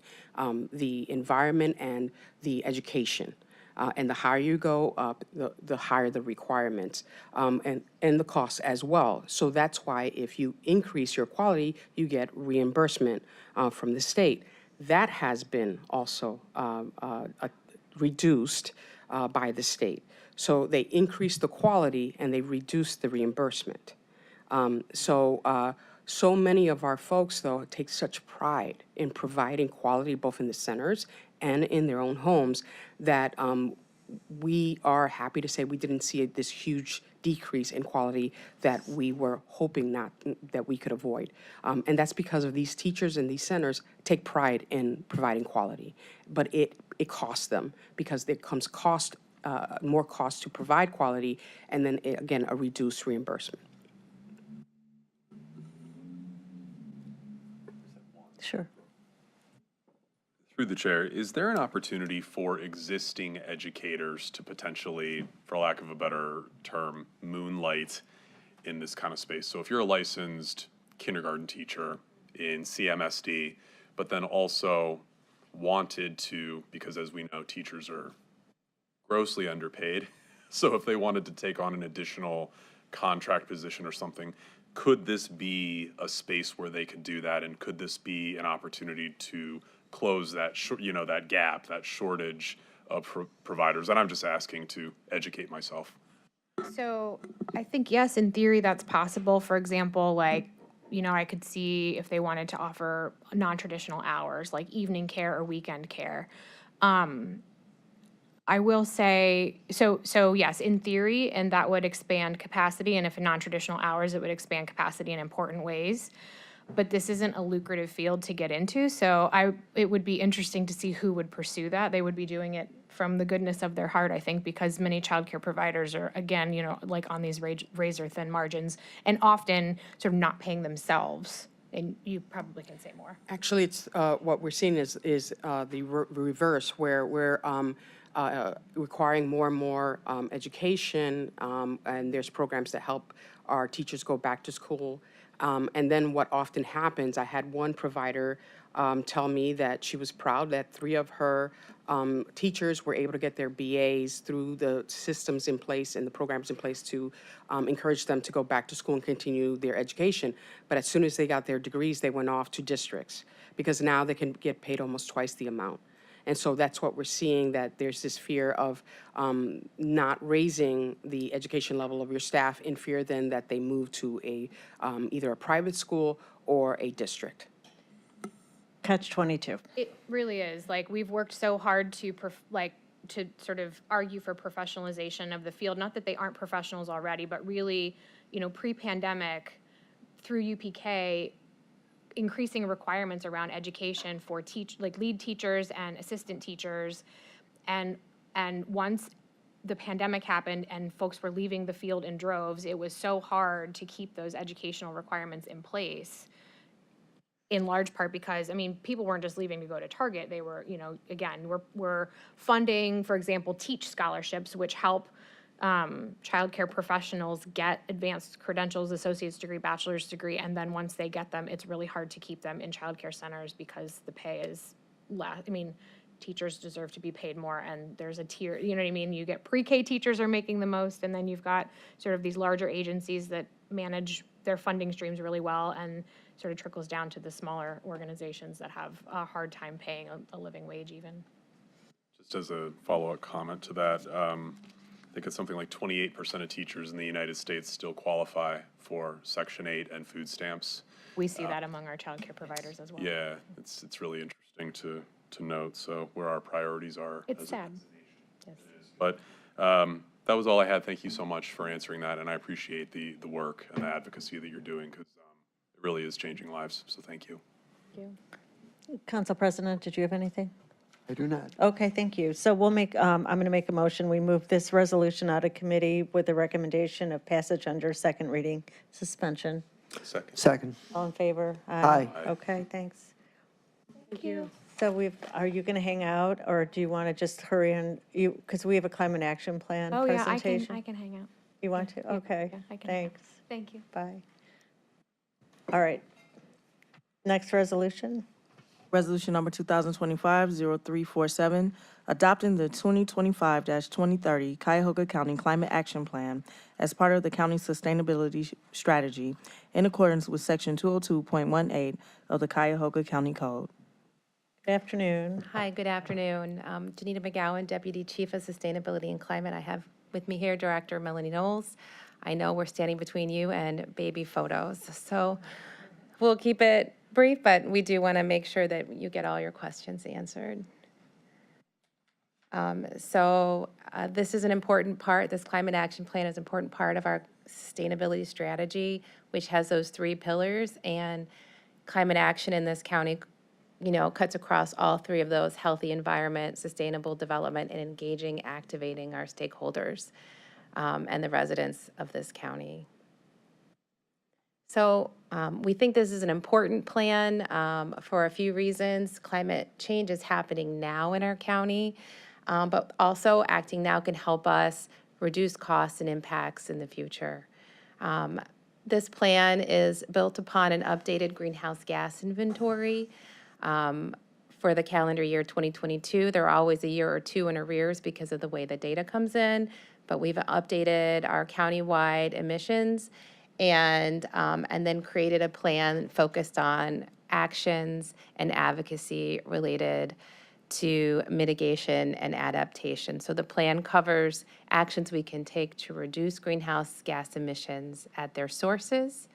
the environment and the education. And the higher you go up, the higher the requirements and the costs as well. So that's why if you increase your quality, you get reimbursement from the state. That has been also reduced by the state. So they increase the quality and they reduce the reimbursement. So many of our folks, though, take such pride in providing quality both in the centers and in their own homes that we are happy to say we didn't see this huge decrease in quality that we were hoping that we could avoid. And that's because of these teachers and these centers take pride in providing quality. But it costs them, because there comes more cost to provide quality, and then, again, a reduced reimbursement. Sure. Through the chair, is there an opportunity for existing educators to potentially, for lack of a better term, moonlight in this kind of space? So if you're a licensed kindergarten teacher in CMSD, but then also wanted to, because as we know, teachers are grossly underpaid, So if they wanted to take on an additional contract position or something, could this be a space where they could do that? And could this be an opportunity to close that, that gap, that shortage of providers? And I'm just asking to educate myself. So I think, yes, in theory, that's possible. For example, like, I could see if they wanted to offer non-traditional hours, like evening care or weekend care. I will say, so yes, in theory, and that would expand capacity, and if in non-traditional hours, it would expand capacity in important ways. But this isn't a lucrative field to get into, so it would be interesting to see who would pursue that. They would be doing it from the goodness of their heart, I think, because many childcare providers are, again, like on these razor-thin margins, and often sort of not paying themselves. And you probably can say more. Actually, it's, what we're seeing is the reverse, where we're requiring more and more education, and there's programs that help our teachers go back to school. And then what often happens, I had one provider tell me that she was proud that 3 of her teachers were able to get their BAs through the systems in place and the programs in place to encourage them to go back to school and continue their education. But as soon as they got their degrees, they went off to districts because now they can get paid almost twice the amount. And so that's what we're seeing, that there's this fear of not raising the education level of your staff, in fear then that they move to either a private school or a district. Catch-22. It really is. Like, we've worked so hard to sort of argue for professionalization of the field. Not that they aren't professionals already, but really, pre-pandemic, through UPK, increasing requirements around education for lead teachers and assistant teachers. And once the pandemic happened and folks were leaving the field in droves, it was so hard to keep those educational requirements in place, in large part because, people weren't just leaving to go to Target. They were, again, we're funding, for example, Teach scholarships, which help childcare professionals get advanced credentials, associate's degree, bachelor's degree, and then once they get them, it's really hard to keep them in childcare centers because the pay is less. Teachers deserve to be paid more, and there's a tier, you know what I mean? You get pre-K teachers are making the most, and then you've got sort of these larger agencies that manage their funding streams really well, and sort of trickles down to the smaller organizations that have a hard time paying a living wage even. Just as a follow-up comment to that, I think it's something like 28% of teachers in the United States still qualify for Section 8 and food stamps. We see that among our childcare providers as well. Yeah, it's really interesting to note, so where our priorities are. It's sad. Yes. But that was all I had. Thank you so much for answering that, and I appreciate the work and the advocacy that you're doing, because it really is changing lives, so thank you. Thank you. Council President, did you have anything? I do not. Okay, thank you. So we'll make, I'm going to make a motion. We move this resolution out of committee with the recommendation of passage under second reading, suspension. Second. All in favor? Aye. Okay, thanks. Thank you. So are you going to hang out, or do you want to just hurry on, because we have a climate action plan Oh, yeah, presentation? I can hang out. You want to? Okay, Yeah, I can hang out. thanks. Thank you. Bye. All right. Next resolution? Resolution number 2025-0347, adopting the 2025-2030 Cuyahoga County Climate Action Plan as part of the county's sustainability strategy in accordance with Section 202.18 of the Cuyahoga County Code. Good afternoon. Hi, good afternoon. Janita McGowan, Deputy Chief of Sustainability and Climate. I have with me here Director Melanie Knowles. I know we're standing between you and baby photos, so we'll keep it brief, but we do want to make sure that you get all your questions answered. This is an important part, this Climate Action Plan is an important part of our sustainability strategy, which has those 3 pillars, and climate action in this county cuts across all 3 of those: healthy environment, sustainable development, and engaging, activating our stakeholders and the residents of this county. So we think this is an important plan for a few reasons. Climate change is happening now in our county, but also acting now can help us reduce costs and impacts in the future. This plan is built upon an updated greenhouse gas inventory for the calendar year 2022. They're always a year or 2 in arrears because of the way the data comes in, but we've updated our countywide emissions and then created a plan focused on actions and advocacy related to mitigation and adaptation. So the plan covers actions we can take to reduce greenhouse gas emissions at their sources.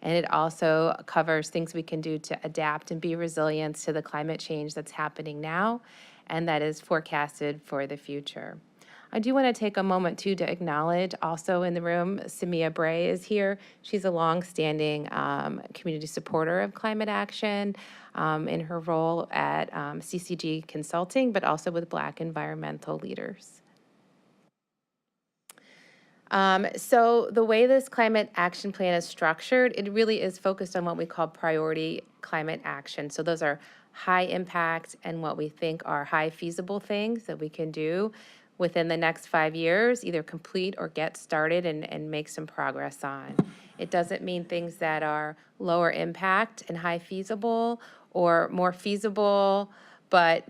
And it also covers things we can do to adapt and be resilient to the climate change that's happening now and that is forecasted for the future. I do want to take a moment, too, to acknowledge also in the room, Samia Bray is here. She's a longstanding community supporter of climate action in her role at CCG Consulting, but also with Black environmental leaders. So the way this climate action plan is structured, it really is focused on what we call priority climate action. So those are high impact and what we think are high feasible things that we can do within the next 5 years, either complete or get started and make some progress on. It doesn't mean things that are lower impact and high feasible or more feasible, but,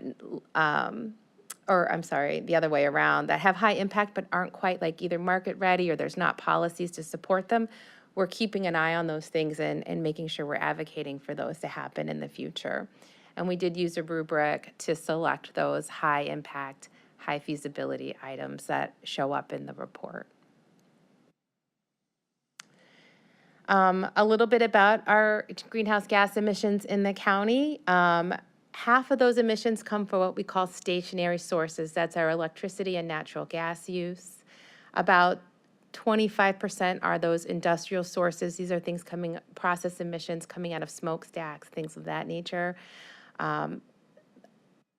or I'm sorry, the other way around, that have high impact but aren't quite like either market ready or there's not policies to support them. We're keeping an eye on those things and making sure we're advocating for those to happen in the future. And we did use a rubric to select those high impact, high feasibility items that show up in the report. A little bit about our greenhouse gas emissions in the county. Half of those emissions come from what we call stationary sources. That's our electricity and natural gas use. About 25% are those industrial sources. These are things process emissions coming out of smokestacks, things of that nature.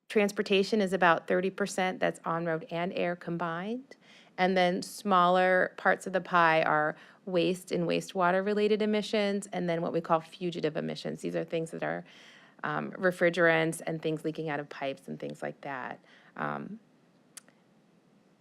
Transportation is about 30%, that's on-road and air combined. And then smaller parts of the pie are waste and wastewater-related emissions, and then what we call fugitive emissions. These are things that are refrigerants and things leaking out of pipes and things like that.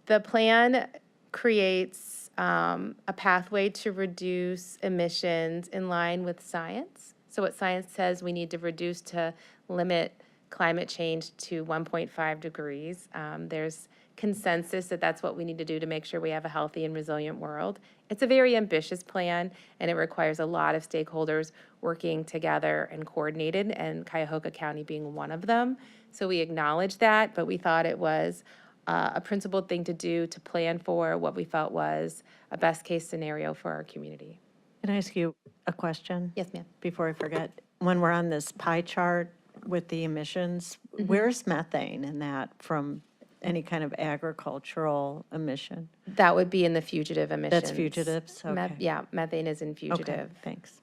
The plan creates a pathway to reduce emissions in line with science. So what science says we need to reduce to limit climate change to 1.5 degrees. There's consensus that that's what we need to do to make sure we have a healthy and resilient world. It's a very ambitious plan, and it requires a lot of stakeholders working together and coordinated, and Cuyahoga County being one of them. So we acknowledge that, but we thought it was a principled thing to do to plan for what we felt was a best-case scenario for our community. Can I ask you a question? Yes, ma'am. Before I forget, when we're on this pie chart with the emissions, where's methane in that from any kind of agricultural emission? That would be in the fugitive emissions. That's fugitives? Okay. Yeah, methane is in fugitive. Okay, thanks.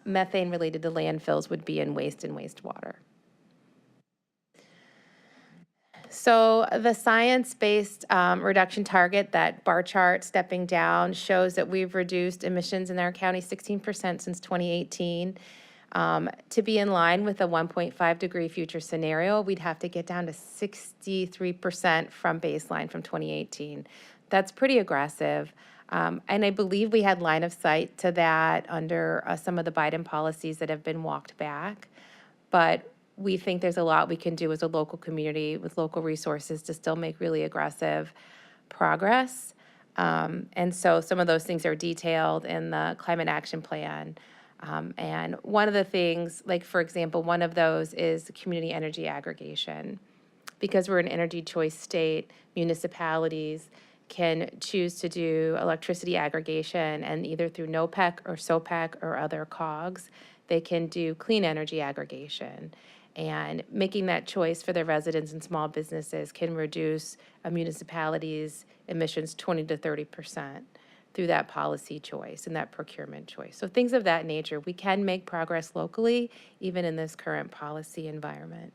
Methane related to landfills would be in waste and wastewater. So the science-based reduction target, that bar chart stepping down, shows that we've reduced emissions in our county 16% since 2018. To be in line with a 1.5 degree future scenario, we'd have to get down to 63% from baseline from 2018. That's pretty aggressive. And I believe we had line of sight to that under some of the Biden policies that have been walked back. But we think there's a lot we can do as a local community with local resources to still make really aggressive progress. And so some of those things are detailed in the Climate Action Plan. And one of the things, like for example, one of those is community energy aggregation. Because we're an energy choice state, municipalities can choose to do electricity aggregation, and either through NOPEC or SOPEC or other COGS, they can do clean energy aggregation. And making that choice for their residents and small businesses can reduce a municipality's emissions 20 to 30% through that policy choice and that procurement choice. So things of that nature, we can make progress locally, even in this current policy environment.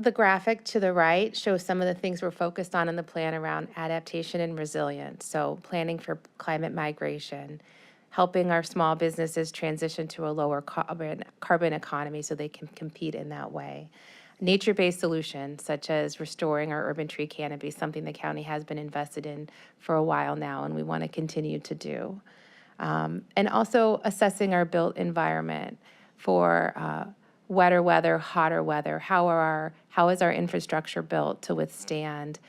The graphic to the right shows some of the things we're focused on in the plan around adaptation and resilience. So planning for climate migration, helping our small businesses transition to a lower carbon economy so they can compete in that way. Nature-based solutions, such as restoring our urban tree canopy, something the county has been invested in for a while now, and we want to continue to do. And also assessing our built environment for wetter weather, hotter weather. How is our infrastructure built to withstand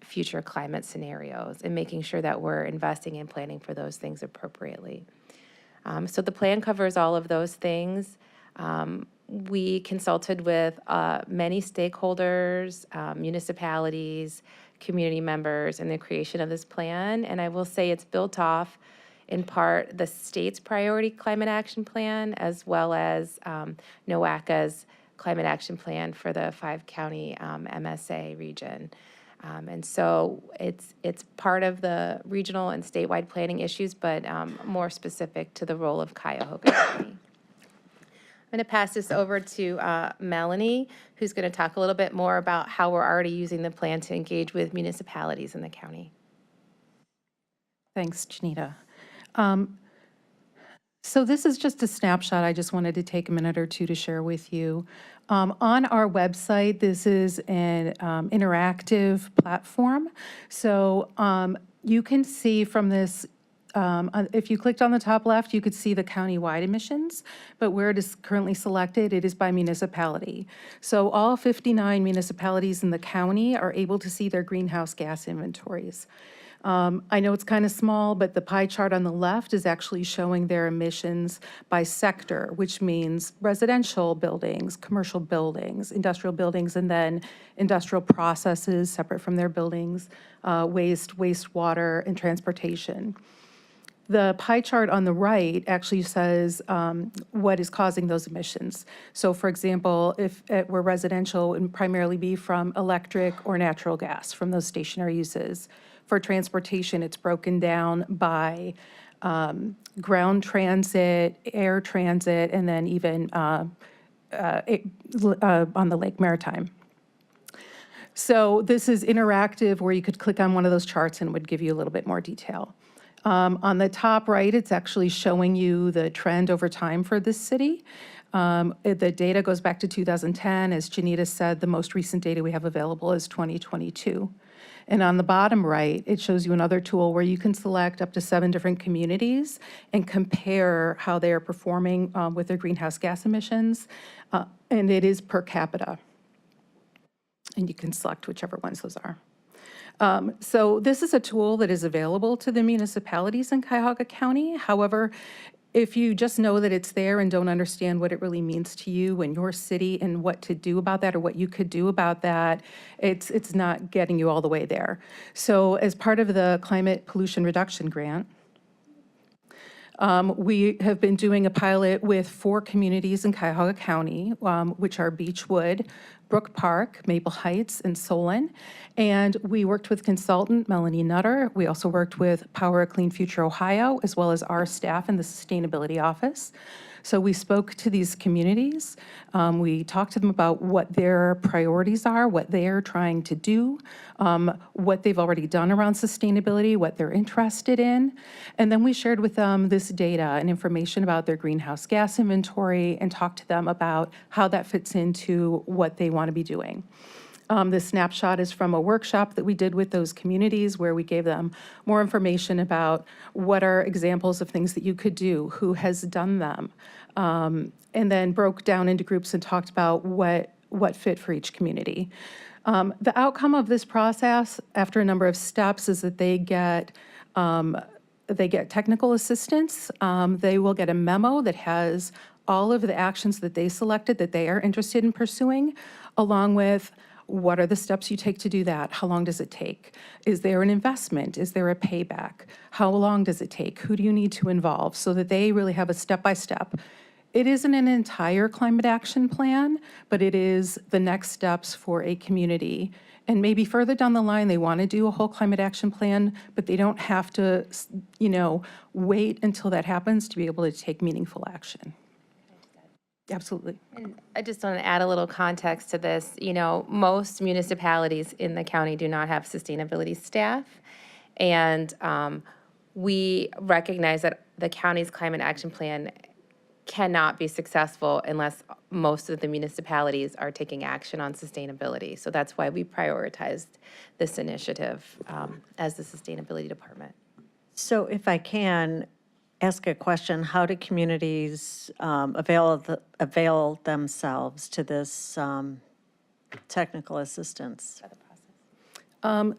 future climate scenarios and making sure that we're investing and planning for those things appropriately. So the plan covers all of those things. We consulted with many stakeholders, municipalities, community members in the creation of this plan. And I will say it's built off, in part, the state's priority climate action plan, as well as NOACA's climate action plan for the 5-county MSA region. And so it's part of the regional and statewide planning issues, but more specific to the role of Cuyahoga County. I'm going to pass this over to Melanie, who's going to talk a little bit more about how we're already using the plan to engage with municipalities in the county. Thanks, Janita. So this is just a snapshot. I just wanted to take a minute or two to share with you. On our website, this is an interactive platform. So you can see from this, if you clicked on the top left, you could see the county-wide emissions, but where it is currently selected, it is by municipality. So all 59 municipalities in the county are able to see their greenhouse gas inventories. I know it's kind of small, but the pie chart on the left is actually showing their emissions by sector, which means residential buildings, commercial buildings, industrial buildings, and then industrial processes separate from their buildings, wastewater, and transportation. The pie chart on the right actually says what is causing those emissions. So for example, if it were residential, it would primarily be from electric or natural gas from those stationary uses. For transportation, it's broken down by ground transit, air transit, and then even on the Lake Maritime. So this is interactive where you could click on one of those charts and it would give you a little bit more detail. On the top right, it's actually showing you the trend over time for this city. The data goes back to 2010. As Janita said, the most recent data we have available is 2022. And on the bottom right, it shows you another tool where you can select up to 7 different communities and compare how they are performing with their greenhouse gas emissions. And it is per capita. And you can select whichever ones those are. So this is a tool that is available to the municipalities in Cuyahoga County. However, if you just know that it's there and don't understand what it really means to you and your city and what to do about that or what you could do about that, it's not getting you all the way there. So as part of the Climate Pollution Reduction Grant, we have been doing a pilot with 4 communities in Cuyahoga County, which are Beechwood, Brook Park, Maple Heights, and Solon. And we worked with consultant Melanie Nutter. We also worked with Power a Clean Future Ohio, as well as our staff in the Sustainability Office. So we spoke to these communities. We talked to them about what their priorities are, what they're trying to do, what they've already done around sustainability, what they're interested in. And then we shared with them this data and information about their greenhouse gas inventory and talked to them about how that fits into what they want to be doing. This snapshot is from a workshop that we did with those communities where we gave them more information about what are examples of things that you could do, who has done them, and then broke down into groups and talked about what fit for each community. The outcome of this process, after a number of steps, is that they get technical assistance. They will get a memo that has all of the actions that they selected that they are interested in pursuing, along with what are the steps you take to do that? How long does it take? Is there an investment? Is there a payback? How long does it take? Who do you need to involve? So that they really have a step-by-step. It isn't an entire climate action plan, but it is the next steps for a community. And maybe further down the line, they want to do a whole climate action plan, but they don't have to, wait until that happens to be able to take meaningful action. Absolutely. I just want to add a little context to this. Most municipalities in the county do not have sustainability staff. And we recognize that the county's climate action plan cannot be successful unless most of the municipalities are taking action on sustainability. So that's why we prioritized this initiative as the Sustainability Department. So if I can ask a question, how do communities avail themselves to this technical assistance?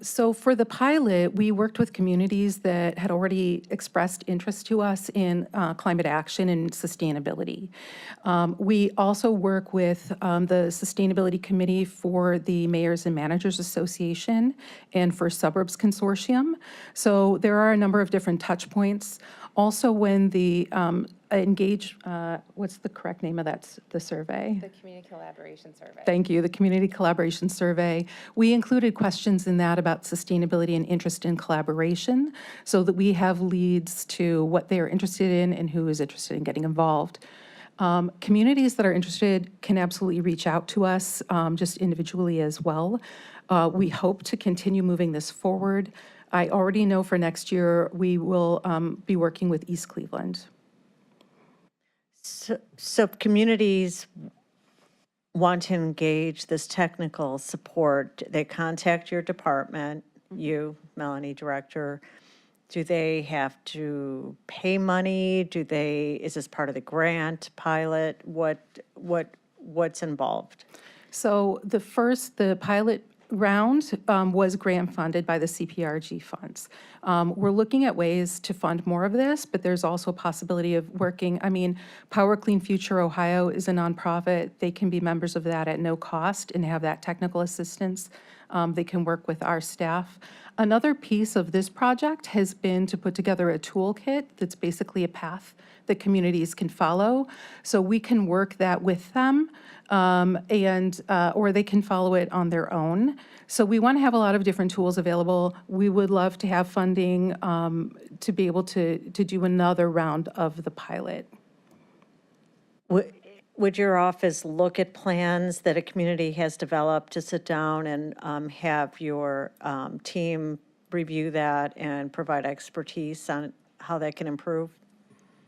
So for the pilot, we worked with communities that had already expressed interest to us in climate action and sustainability. We also work with the Sustainability Committee for the Mayors and Managers Association and for Suburbs Consortium. So there are a number of different touch points. Also, when the Engage, what's the correct name of the survey? The Community Collaboration Survey. Thank you, the Community Collaboration Survey. We included questions in that about sustainability and interest in collaboration so that we have leads to what they are interested in and who is interested in getting involved. Communities that are interested can absolutely reach out to us just individually as well. We hope to continue moving this forward. I already know for next year we will be working with East Cleveland. So communities want to engage this technical support. They contact your department, you, Melanie, Director. Do they have to pay money? Is this part of the grant pilot? What's involved? So the pilot round was grant funded by the CPRG funds. We're looking at ways to fund more of this, but there's also a possibility of working, Power Clean Future Ohio is a nonprofit. They can be members of that at no cost and have that technical assistance. They can work with our staff. Another piece of this project has been to put together a toolkit that's basically a path that communities can follow. So we can work that with them or they can follow it on their own. So we want to have a lot of different tools available. We would love to have funding to be able to do another round of the pilot. Would your office look at plans that a community has developed to sit down and have your team review that and provide expertise on how that can improve?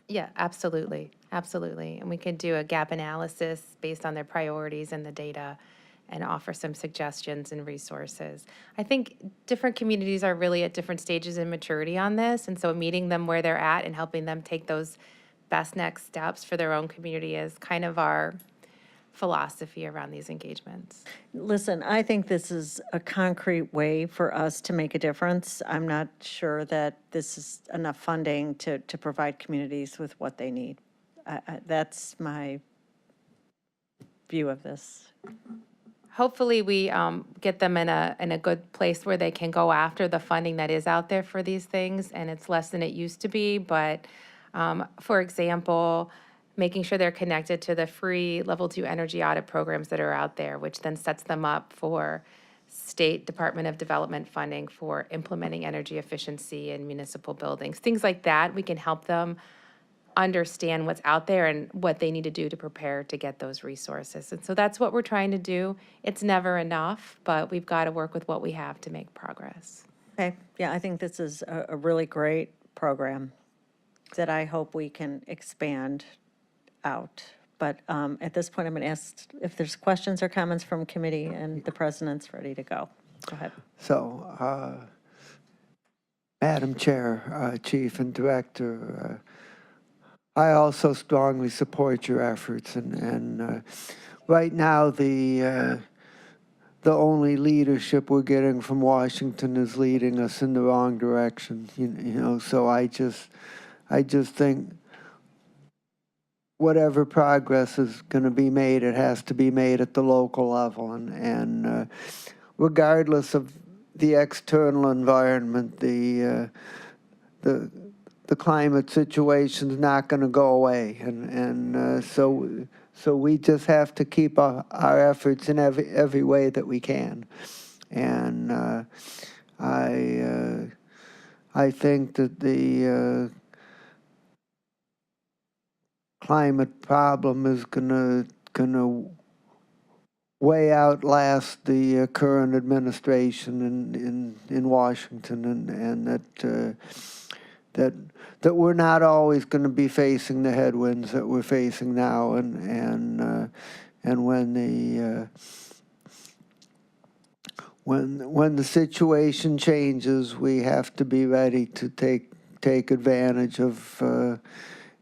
Yeah, absolutely, absolutely. And we could do a gap analysis based on their priorities and the data and offer some suggestions and resources. I think different communities are really at different stages in maturity on this, and so meeting them where they're at and helping them take those best next steps for their own community is kind of our philosophy around these engagements. Listen, I think this is a concrete way for us to make a difference. I'm not sure that this is enough funding to provide communities with what they need. That's my view of this. Hopefully, we get them in a good place where they can go after the funding that is out there for these things, and it's less than it used to be. But, for example, making sure they're connected to the free Level 2 energy audit programs that are out there, which then sets them up for State Department of Development funding for implementing energy efficiency in municipal buildings. Things like that, we can help them understand what's out there and what they need to do to prepare to get those resources. And so that's what we're trying to do. It's never enough, but we've got to work with what we have to make progress. Okay, yeah, I think this is a really great program that I hope we can expand out. But at this point, I'm going to ask if there's questions or comments from committee, and the president's ready to go. Go ahead. So, Madam Chair, Chief and Director, I also strongly support your efforts, and right now the only leadership we're getting from Washington is leading us in the wrong direction. You know, so I just think whatever progress is going to be made, it has to be made at the local level, and regardless of the external environment, the climate situation is not going to go away, and so we just have to keep our efforts in every way that we can, and I think that the climate problem is gonna way outlast the current administration in Washington, and that we're not always going to be facing the headwinds that we're facing now, and when the situation changes, we have to be ready to take advantage of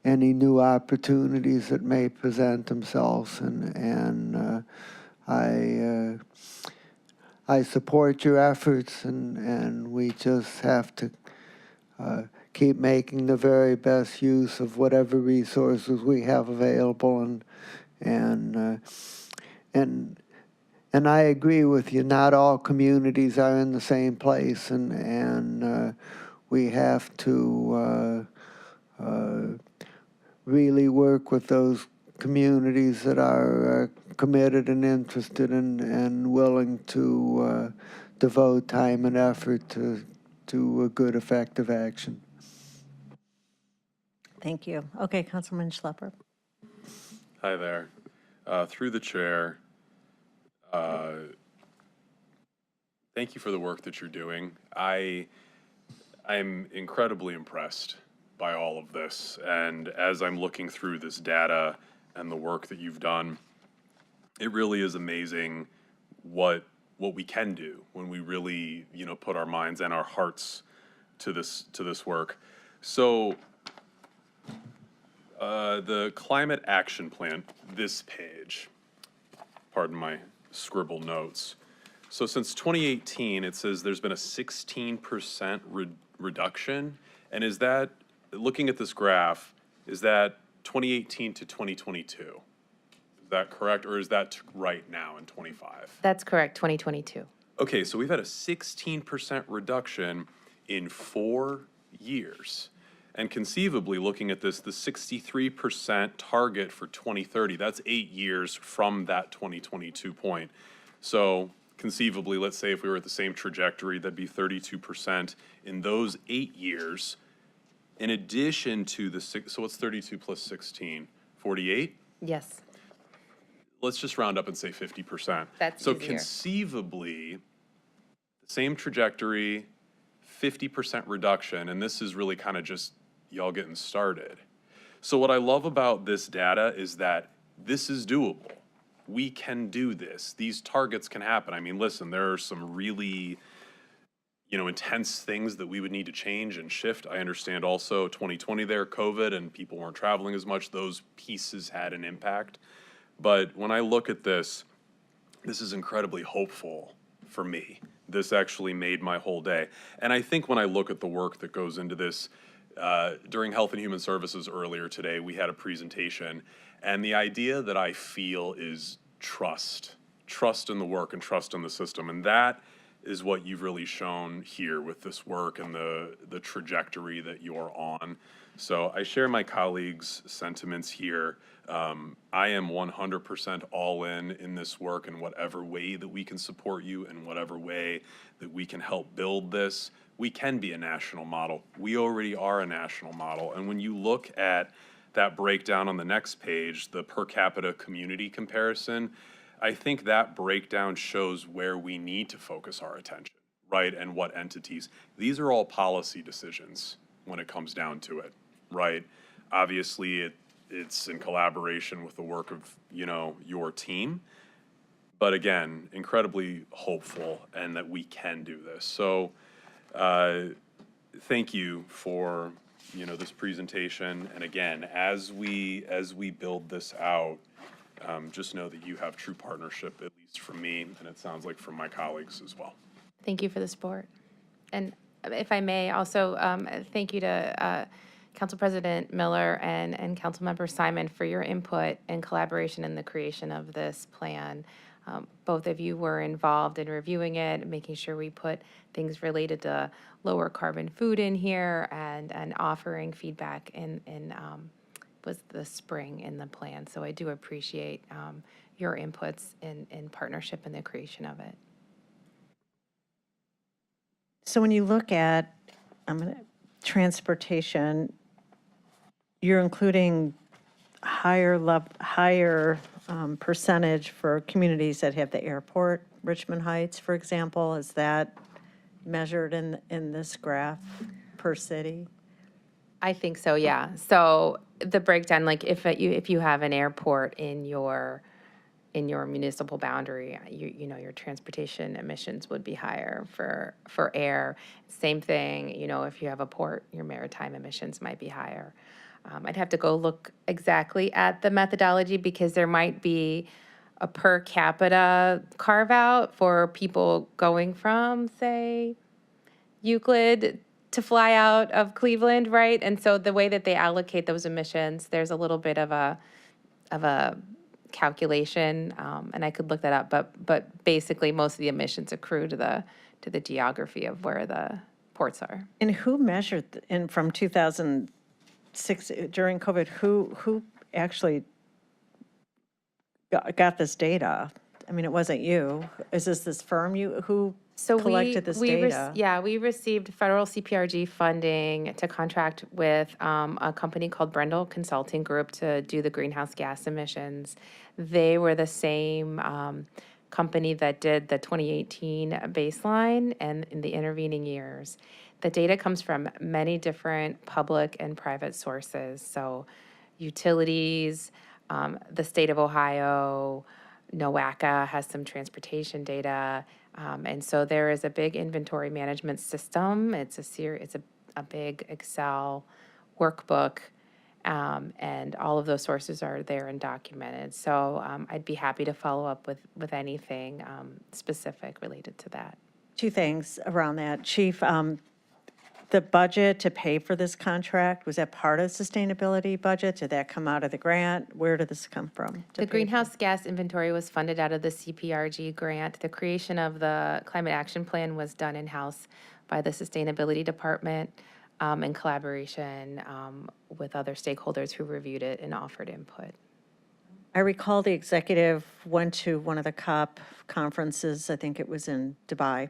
any new opportunities that may present themselves, and I support your efforts, and we just have to keep making the very best use of whatever resources we have available, and I agree with you. Not all communities are in the same place, and we have to really work with those communities that are committed and interested and willing to devote time and effort to a good, effective action. Thank you. Okay, Councilman Schlepper. Hi there. Through the chair, thank you for the work that you're doing. I'm incredibly impressed by all of this. And as I'm looking through this data and the work that you've done, it really is amazing what we can do when we really, put our minds and our hearts to this work. So the climate action plan, this page, pardon my scribble notes. So since 2018, it says there's been a 16% reduction. And is that, looking at this graph, is that 2018 to 2022? Is that correct? Or is that right now in 25? That's correct, 2022. Okay, so we've had a 16% reduction in 4 years. And conceivably, looking at this, the 63% target for 2030, that's 8 years from that 2022 point. So conceivably, let's say if we were at the same trajectory, that'd be 32% in those 8 years. In addition to the so what's 32 plus 16? 48? Yes. Let's just round up and say 50%. That's so easier. Conceivably, the same trajectory, 50% reduction, and this is really kind of just y'all getting started. So what I love about this data is that this is doable. We can do this. These targets can happen. I mean, listen, there are some really, intense things that we would need to change and shift. I understand also 2020 there, COVID, and people weren't traveling as much. Those pieces had an impact. But when I look at this, this is incredibly hopeful for me. This actually made my whole day. And I think when I look at the work that goes into this, during Health and Human Services earlier today, we had a presentation, and the idea that I feel is trust in the work and trust in the system. And that is what you've really shown here with this work and the trajectory that you're on. So I share my colleagues' sentiments here. I am 100% all in this work in whatever way that we can support you, in whatever way that we can help build this. We can be a national model. We already are a national model. And when you look at that breakdown on the next page, the per capita community comparison, I think that breakdown shows where we need to focus our attention, right? And what entities. These are all policy decisions when it comes down to it, right? Obviously, it's in collaboration with the work of, your team. But again, incredibly hopeful and that we can do this. So thank you for, this presentation. And again, as we build this out, just know that you have true partnership, at least from me, and it sounds like from my colleagues as well. Thank you for the support. And if I may, also thank you to Council President Miller and Councilmember Simon for your input and collaboration in the creation of this plan. Both of you were involved in reviewing it, making sure we put things related to lower carbon food in here and offering feedback in was the spring in the plan. So I do appreciate your inputs in partnership in the creation of it. So when you look at transportation, you're including higher percentage for communities that have the airport, Richmond Heights, for example. Is that measured in this graph per city? I think so, yeah. So the breakdown, like if you have an airport in your municipal boundary, your transportation emissions would be higher for air. Same thing, if you have a port, your maritime emissions might be higher. I'd have to go look exactly at the methodology because there might be a per capita carve out for people going from, say, Euclid to fly out of Cleveland, right? And so the way that they allocate those emissions, there's a little bit of a calculation, and I could look that up, but basically most of the emissions accrue to the geography of where the ports are. And who measured, from 2006, during COVID, who actually got this data? I mean, it wasn't you. Is this firm who collected this data? We received federal CPRG funding to contract with a company called Brendel Consulting Group to do the greenhouse gas emissions. They were the same company that did the 2018 baseline and in the intervening years. The data comes from many different public and private sources. So utilities, the state of Ohio, NOACA has some transportation data. And so there is a big inventory management system. It's a big Excel workbook, and all of those sources are there and documented. So I'd be happy to follow up with anything specific related to that. Two things around that. Chief, the budget to pay for this contract, was that part of the sustainability budget? Did that come out of the grant? Where did this come from? The greenhouse gas inventory was funded out of the CPRG grant. The creation of the climate action plan was done in-house by the sustainability department in collaboration with other stakeholders who reviewed it and offered input. I recall the executive went to one of the COP conferences, I think it was in Dubai,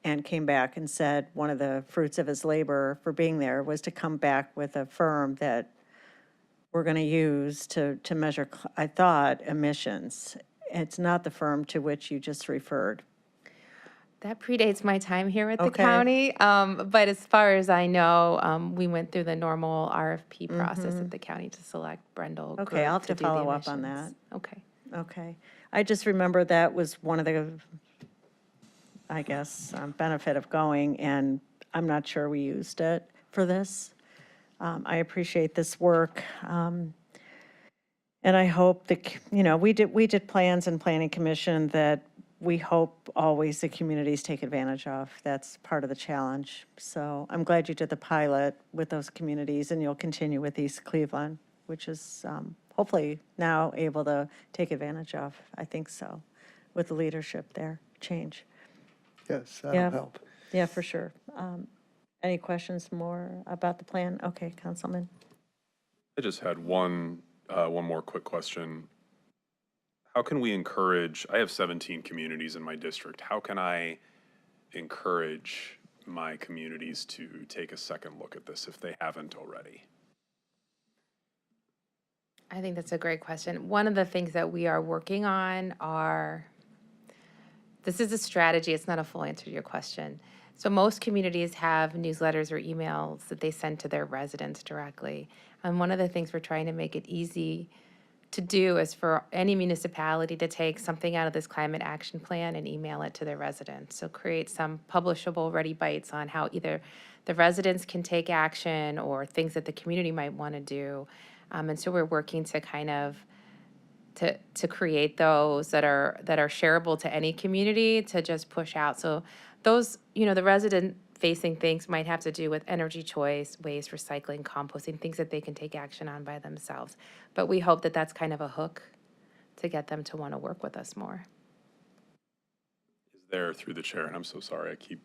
and came back and said one of the fruits of his labor for being there was to come back with a firm that we're going to use to measure, I thought, emissions. It's not the firm to which you just referred. That predates my time here at the Okay. county, but as far as I know, we went through the normal RFP process at the county to select Brendel. Okay, Group I'll have to do the follow up on emissions. that. Okay. Okay. I just remember that was one of the, I guess, benefit of going, and I'm not sure we used it for this. I appreciate this work. And I hope that, we did plans and planning commission that we hope always the communities take advantage of. That's part of the challenge. So I'm glad you did the pilot with those communities, and you'll continue with East Cleveland, which is hopefully now able to take advantage of. I think so, with the leadership there, change. Yes, Yeah. that'll help. Yeah, for sure. Any questions more about the plan? Okay, Councilman. I just had one more quick question. How can we encourage, I have 17 communities in my district. How can I encourage my communities to take a second look at this if they haven't already? I think that's a great question. One of the things that we are working on this is a strategy, it's not a full answer to your question. So most communities have newsletters or emails that they send to their residents directly. And one of the things we're trying to make it easy to do is for any municipality to take something out of this climate action plan and email it to their residents. So create some publishable ready bites on how either the residents can take action or things that the community might want to do. And so we're working to kind of to create those that are shareable to any community to just push out. So those, the resident facing things might have to do with energy choice, waste, recycling, composting, things that they can take action on by themselves. But we hope that that's kind of a hook to get them to want to work with us more. Is there, through the chair, and I'm so sorry, I keep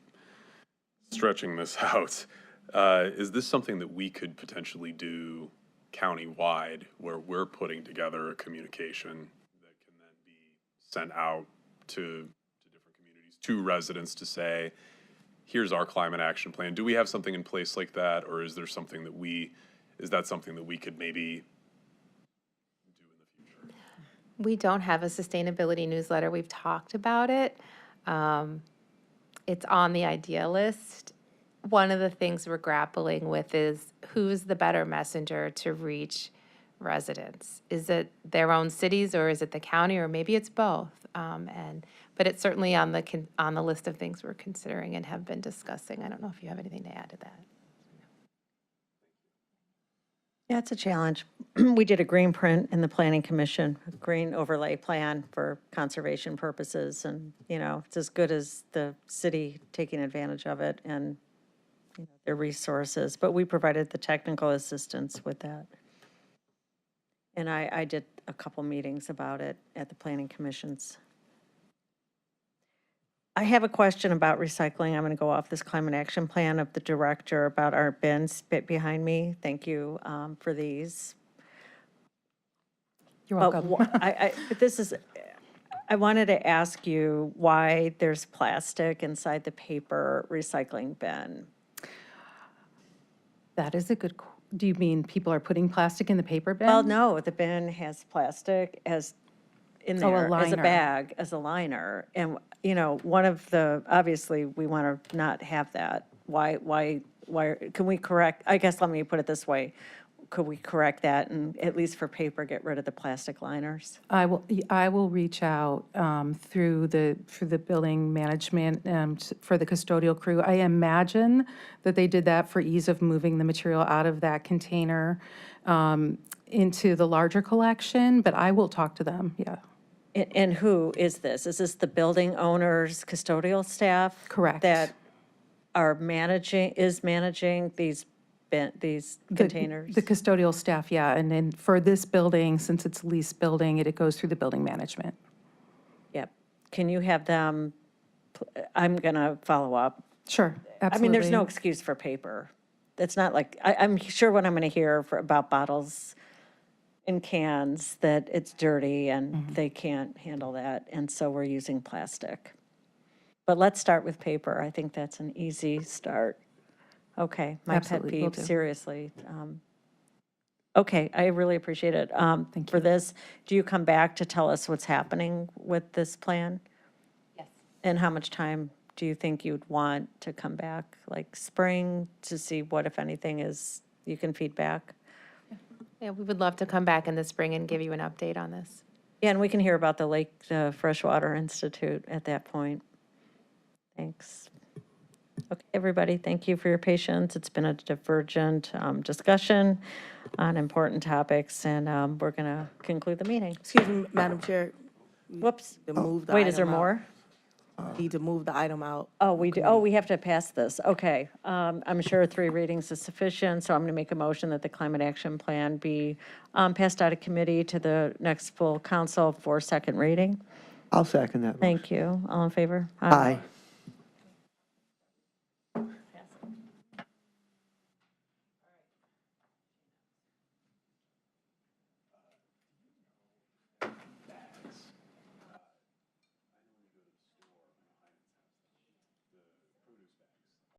stretching this out. Is this something that we could potentially do countywide, where we're putting together a communication that can then be sent out to different communities, to residents to say, here's our climate action plan? Do we have something in place like that, or is there something that is that something that we could maybe do in the future? We don't have a sustainability newsletter. We've talked about it. It's on the idea list. One of the things we're grappling with is who's the better messenger to reach residents? Is it their own cities, or is it the county, or maybe it's both? But it's certainly on the list of things we're considering and have been discussing. I don't know if you have anything to add to that. Yeah, it's a challenge. We did a green print in the Planning Commission, a green overlay plan for conservation purposes, and, it's as good as the city taking advantage of it and their resources, but we provided the technical assistance with that. And I did a couple meetings about it at the Planning Commissions. I have a question about recycling. I'm going to go off this climate action plan of the director about our bins behind me. Thank you for these. You're But welcome. but this is, I wanted to ask you why there's plastic inside the paper recycling bin. That is a good, do you mean people are putting plastic in the paper bin? Well, no, the bin has plastic in Oh, a there as a liner. bag, as a liner. And, one of the, obviously, we want to not have that. Why, can we correct, I guess, let me put it this way. Could we correct that and, at least for paper, get rid of the plastic liners? I will reach out through the building management for the custodial crew. I imagine that they did that for ease of moving the material out of that container into the larger collection, but I will talk to them, yeah. And who is this? Is this the building owners, custodial staff? Correct. That are managing these containers? The custodial staff, yeah, and then for this building, since it's leased building, it goes through the building management. Yep. Can you have them, I'm going to follow up. Sure, absolutely. I mean, there's no excuse for paper. It's not like, I'm sure what I'm going to hear about bottles and cans, that it's dirty and they can't handle that, and so we're using plastic. But let's start with paper. I think that's an easy start. Okay, my pet Absolutely, will peeve, do. seriously. Okay, I really appreciate it. Thank For you. this, do you come back to tell us what's happening with this plan? Yes. And how much time do you think you'd want to come back? Like spring, to see what, if anything, you can feed back? Yeah, we would love to come back in the spring and give you an update on this. Yeah, and we can hear about the Freshwater Institute at that point. Thanks. Okay, everybody, thank you for your patience. It's been a divergent discussion on important topics, and we're going to conclude the meeting. Excuse me, Madam Chair, Whoops. to move the Wait, is there item out. more? Need to move the item out. Oh, we do. Oh, we have to pass this. Okay. I'm sure 3 readings is sufficient, so I'm going to make a motion that the climate action plan be passed out of committee to the next full council for second reading. I'll second that. Thank you. All in favor? Aye.